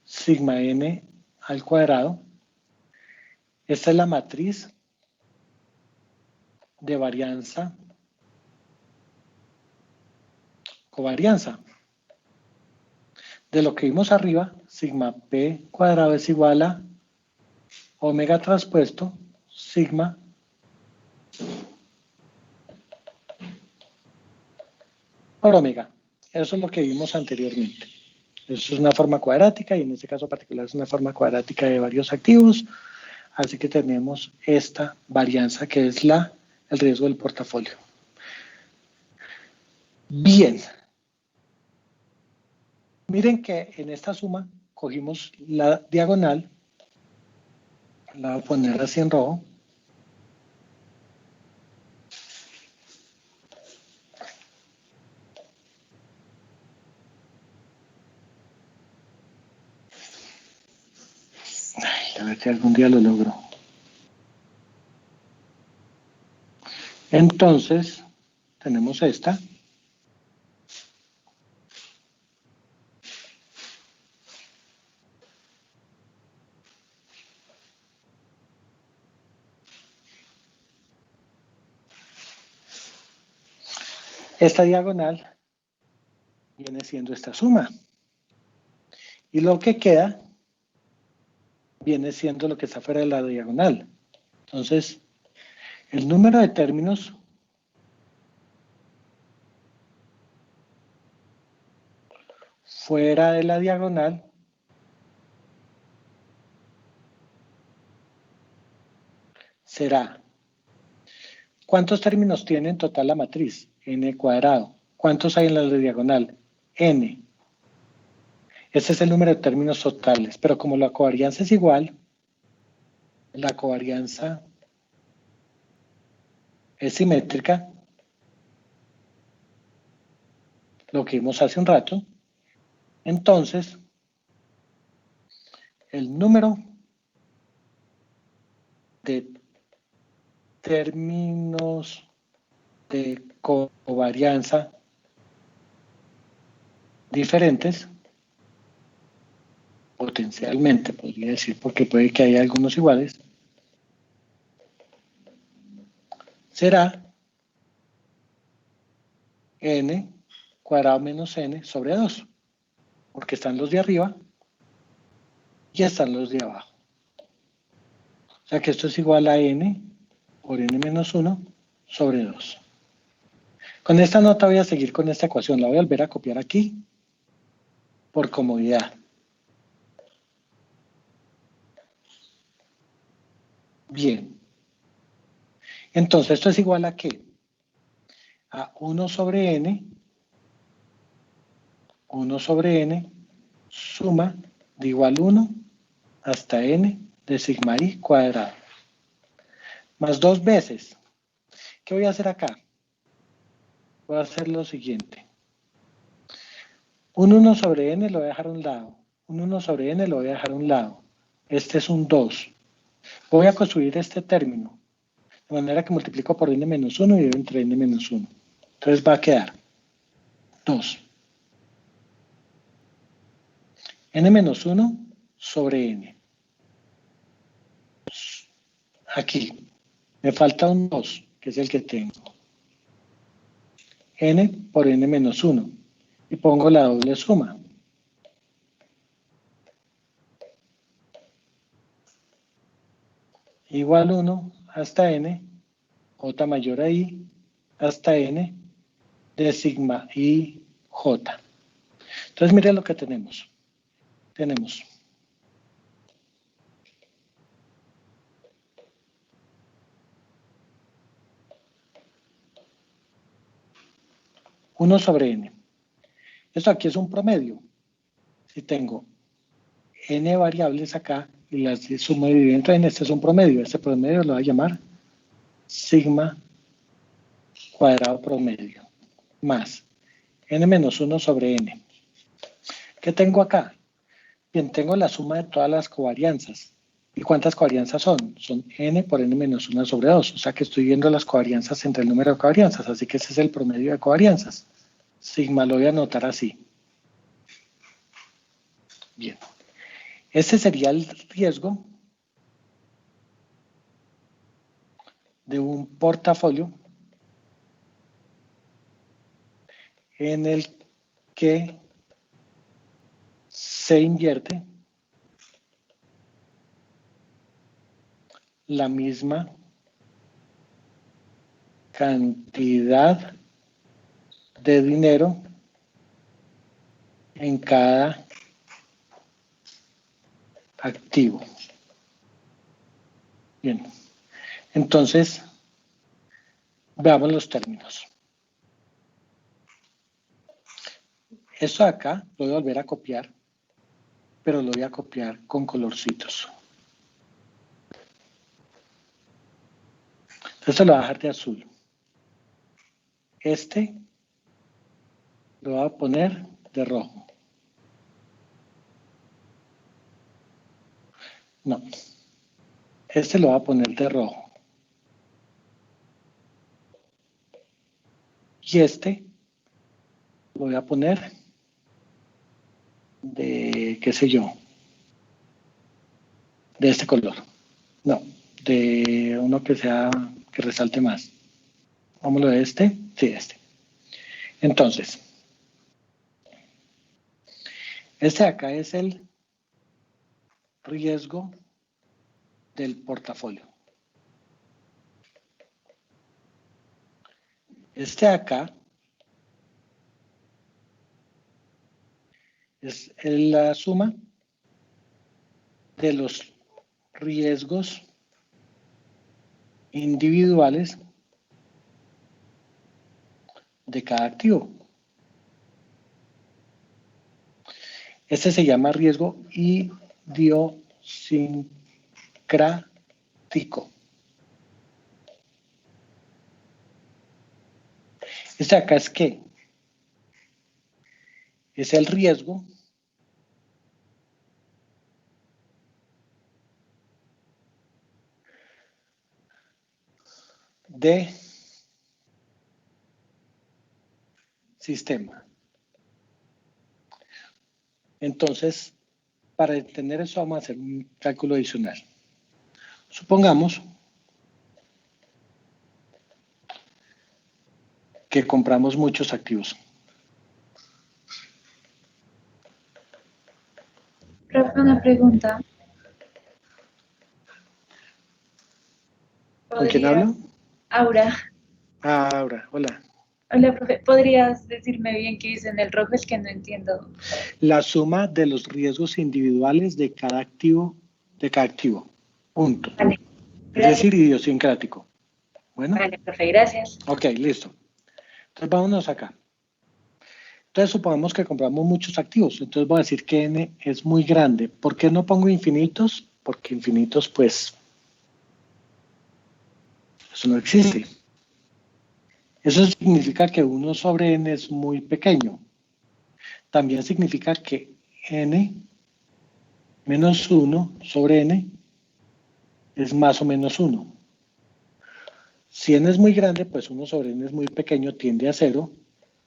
sigma n al cuadrado. Esta es la matriz de varianza, covarianza. De lo que vimos arriba, sigma p cuadrado es igual a omega traspuesto, sigma por omega. Eso es lo que vimos anteriormente. Eso es una forma cuadrática y en este caso particular es una forma cuadrática de varios activos. Así que tenemos esta varianza que es el riesgo del portafolio. Bien. Miren que en esta suma cogimos la diagonal, la voy a poner así en rojo. A ver si algún día lo logro. Entonces, tenemos esta. Esta diagonal viene siendo esta suma. Y lo que queda viene siendo lo que está fuera de la diagonal. Entonces, el número de términos fuera de la diagonal será, ¿cuántos términos tiene en total la matriz? N cuadrado. ¿Cuántos hay en la diagonal? N. Ese es el número de términos totales, pero como la covarianza es igual, la covarianza es simétrica, lo que vimos hace un rato, entonces el número de términos de covarianza diferentes, potencialmente podría decir, porque puede que haya algunos iguales, será n cuadrado menos n sobre 2, porque están los de arriba y están los de abajo. O sea que esto es igual a n por n menos 1 sobre 2. Con esta nota voy a seguir con esta ecuación, la voy a volver a copiar aquí por comodidad. Bien. Entonces esto es igual a ¿qué? A 1 sobre n suma de igual 1 hasta n de sigma i cuadrado. Más 2 veces. ¿Qué voy a hacer acá? Voy a hacer lo siguiente. Un 1 sobre n lo voy a dejar a un lado. Un 1 sobre n lo voy a dejar a un lado. Este es un 2. Voy a construir este término. De manera que multiplico por n menos 1 y divido entre n menos 1. Entonces va a quedar 2. N menos 1 sobre n. aquí. Me falta un 2, que es el que tengo. N por N menos 1. Y pongo la doble suma. Igual 1 hasta N, J mayor a I, hasta N, de sigma I, J. Entonces, miren lo que tenemos. Tenemos uno sobre N. Esto aquí es un promedio. Si tengo N variables acá y las sumo y divido entre N, este es un promedio. Este promedio lo voy a llamar sigma cuadrado promedio más N menos 1 sobre N. ¿Qué tengo acá? Bien, tengo la suma de todas las covarianzas. ¿Y cuántas covarianzas son? Son N por N menos 1 sobre 2. O sea que estoy viendo las covarianzas entre el número de covarianzas. Así que ese es el promedio de covarianzas. Sigma lo voy a anotar así. Bien. Ese sería el riesgo de un portafolio en el que se invierte la misma cantidad de dinero en cada activo. Bien, entonces veamos los términos. Esto de acá lo voy a volver a copiar, pero lo voy a copiar con colorcitos. Entonces lo voy a dejar de azul. Este lo voy a poner de rojo. No. Este lo voy a poner de rojo. Y este lo voy a poner de, qué sé yo, de este color. No, de uno que sea, que resalte más. Vámonos de este, sí, este. Entonces, este de acá es el riesgo del portafolio. Este de acá es la suma de los riesgos individuales de cada activo. Este se llama riesgo idiosincrático. Este acá es ¿qué? Es el riesgo de sistema. Entonces, para entender eso vamos a hacer un cálculo adicional. Supongamos que compramos muchos activos. Profe, una pregunta. ¿Con quién hablo? Aura. Ah, Aura, hola. Hola, profe. ¿Podrías decirme bien qué dice en el rojo? Es que no entiendo. La suma de los riesgos individuales de cada activo, punto. Vale. Es decir, idiosincrático. Bueno. Vale, profe, gracias. Ok, listo. Entonces vámonos acá. Entonces supongamos que compramos muchos activos. Entonces voy a decir que N es muy grande. ¿Por qué no pongo infinitos? Porque infinitos, pues, eso no existe. Eso significa que 1 sobre N es muy pequeño. También significa que N menos 1 sobre N es más o menos 1. Si N es muy grande, pues 1 sobre N es muy pequeño, tiende a 0.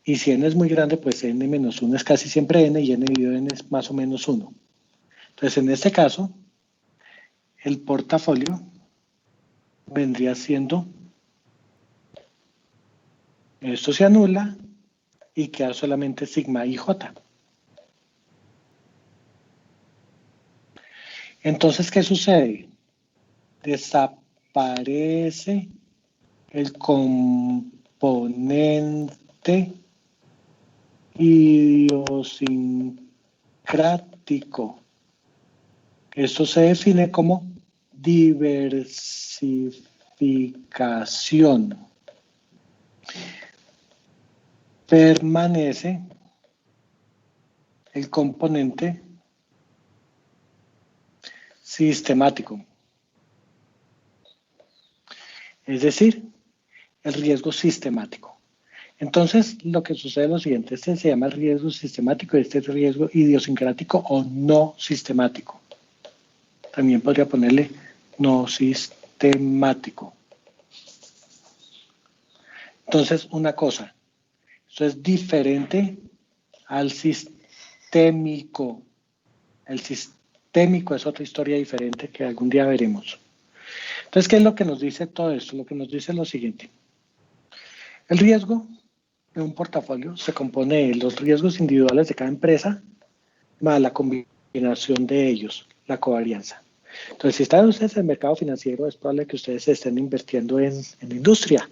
Y si N es muy grande, pues N menos 1 es casi siempre N y N dividido N es más o menos 1. Entonces, en este caso, el portafolio vendría siendo, esto se anula y queda solamente sigma y j. Entonces, ¿qué sucede? Desaparece el componente idiosincrático. Esto se define como diversificación. Permanece el componente sistemático. Es decir, el riesgo sistemático. Entonces, lo que sucede es lo siguiente. Este se llama el riesgo sistemático y este es el riesgo idiosincrático o no sistemático. También podría ponerle no sistemático. Entonces, una cosa. Esto es diferente al sistémico. El sistémico es otra historia diferente que algún día veremos. Entonces, ¿qué es lo que nos dice todo esto? Lo que nos dice es lo siguiente. El riesgo de un portafolio se compone de los riesgos individuales de cada empresa más la combinación de ellos, la covarianza. Entonces, si están ustedes en el mercado financiero, es probable que ustedes estén invirtiendo en industria.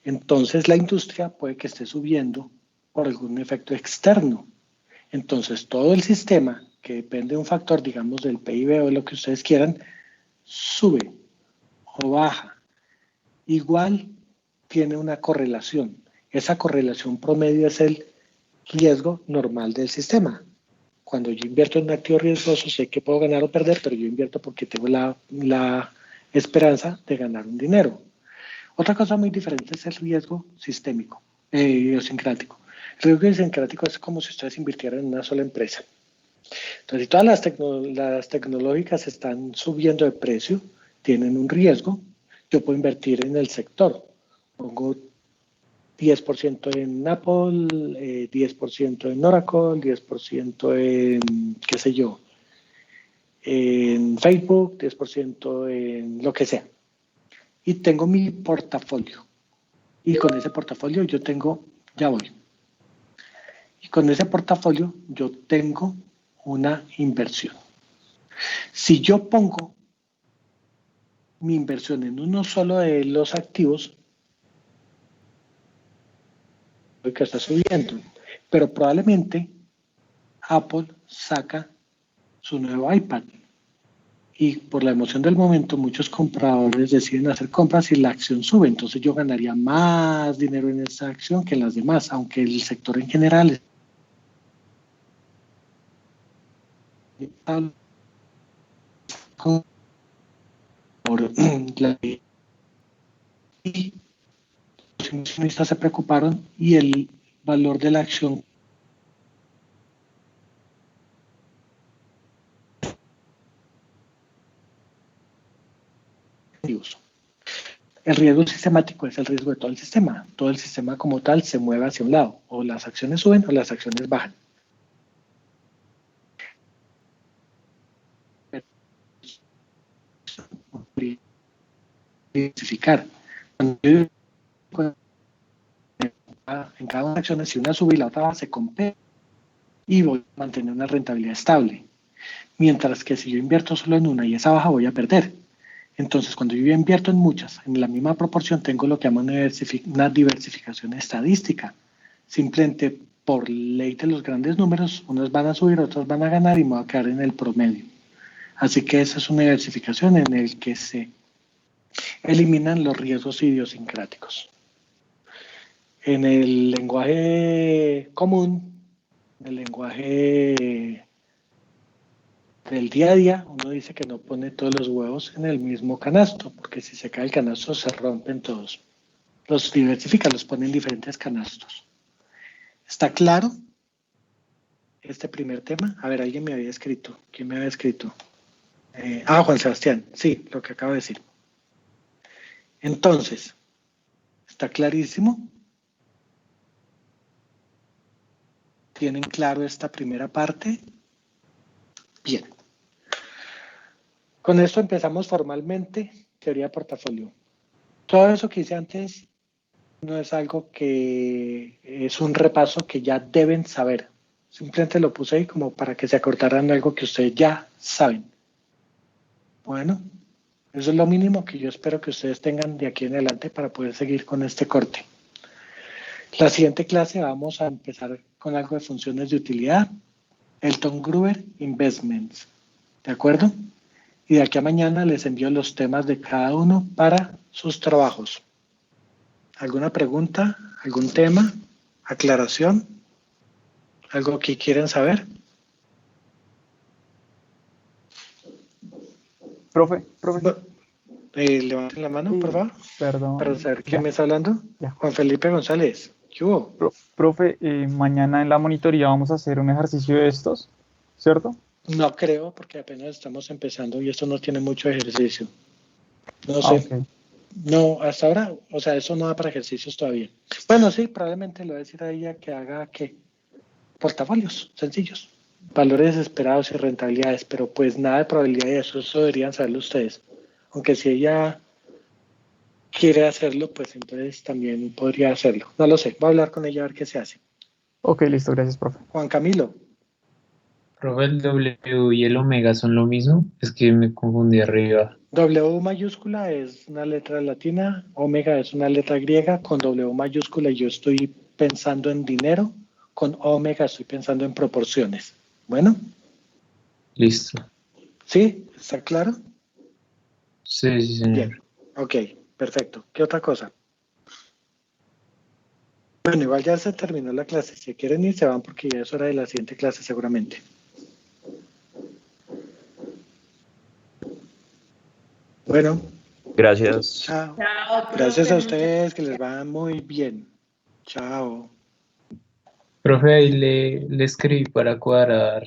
Entonces, la industria puede que esté subiendo por algún efecto externo. Entonces, todo el sistema, que depende de un factor, digamos, del PIB o de lo que ustedes quieran, sube o baja. Igual tiene una correlación. Esa correlación promedio es el riesgo normal del sistema. Cuando yo invierto en un activo riesgoso, sé que puedo ganar o perder, pero yo invierto porque tengo la esperanza de ganar un dinero. Otra cosa muy diferente es el riesgo sistémico, idiosincrático. El riesgo idiosincrático es como si ustedes invirtieran en una sola empresa. Entonces, si todas las tecnológicas están subiendo de precio, tienen un riesgo, yo puedo invertir en el sector. Pongo 10% en Apple, 10% en Oracle, 10% en, qué sé yo, en Facebook, 10% en lo que sea. Y tengo mi portafolio. Y con ese portafolio yo tengo, ya voy. Y con ese portafolio yo tengo una inversión. Si yo pongo mi inversión en uno solo de los activos, que está subiendo, pero probablemente Apple saca su nuevo iPad y por la emoción del momento muchos compradores deciden hacer compras y la acción sube, entonces yo ganaría más dinero en esa acción que en las demás, aunque el sector en general está por la y los inversionistas se preocuparon y el valor de la acción el riesgo sistemático es el riesgo de todo el sistema como tal se mueve hacia un lado, o las acciones suben o las acciones bajan. Diversificar. En cada una de las acciones, si una sube y la otra baja, se compensa y voy a mantener una rentabilidad estable. Mientras que si yo invierto solo en una y esa baja, voy a perder. Entonces, cuando yo invierto en muchas, en la misma proporción, tengo lo que llaman una diversificación estadística. Simplemente por ley de los grandes números, unos van a subir, otros van a ganar y me voy a quedar en el promedio. Así que esa es una diversificación en el que se eliminan los riesgos idiosincráticos. En el lenguaje común, en el lenguaje del día a día, uno dice que no pone todos los huevos en el mismo canasto, porque si se cae el canasto se rompen todos. Los diversifica, los pone en diferentes canastos. ¿Está claro este primer tema? A ver, alguien me había escrito. ¿Quién me había escrito? Juan Sebastián. Sí, lo que acabo de decir. Entonces, ¿está clarísimo? ¿Tienen claro esta primera parte? Bien. Con esto empezamos formalmente teoría de portafolio. Todo eso que hice antes no es algo que es un repaso que ya deben saber. Simplemente lo puse ahí como para que se acordaran de algo que ustedes ya saben. Bueno, eso es lo mínimo que yo espero que ustedes tengan de aquí en adelante para poder seguir con este corte. La siguiente clase vamos a empezar con algo de funciones de utilidad. Elton Gruber Investments. ¿De acuerdo? Y de aquí a mañana les envío los temas de cada uno para sus trabajos. ¿Alguna pregunta? ¿Algún tema? ¿Aclaración? ¿Algo que quieren saber? Profe. Levanten la mano, por favor, Perdón. para saber quién Ya, me está hablando. ya. Juan Felipe González. ¿Qué hubo? Profe, mañana en la monitoría vamos a hacer un ejercicio de estos, ¿cierto? No creo, porque apenas estamos empezando y esto no tiene mucho ejercicio. No sé. Ok. No, hasta ahora, o sea, eso no da para ejercicios todavía. Bueno, sí, probablemente le voy a decir a ella que haga, ¿qué? Portafolios sencillos, valores esperados y rentabilidades, pero pues nada de probabilidad de eso deberían saberlo ustedes. Aunque si ella quiere hacerlo, pues entonces también podría hacerlo. No lo sé, voy a hablar con ella a ver qué se hace. Ok, listo, gracias, profe. Juan Camilo, Profe, el W y el omega son lo mismo. Es que me confundí arriba. W mayúscula es una letra latina, omega es una letra griega, con W mayúscula yo estoy pensando en dinero, con omega estoy pensando en proporciones. Bueno, Listo. ¿sí? ¿Está claro? Sí, sí, señor. Bien, ok, perfecto. ¿Qué otra cosa? Bueno, igual ya se terminó la clase. Si quieren ir, se van porque ya es hora de la siguiente clase seguramente. Bueno, Gracias. chao. Chao, Gracias a profe. ustedes, que les va muy bien. Chao. Profe, ahí le escribí para cuadrar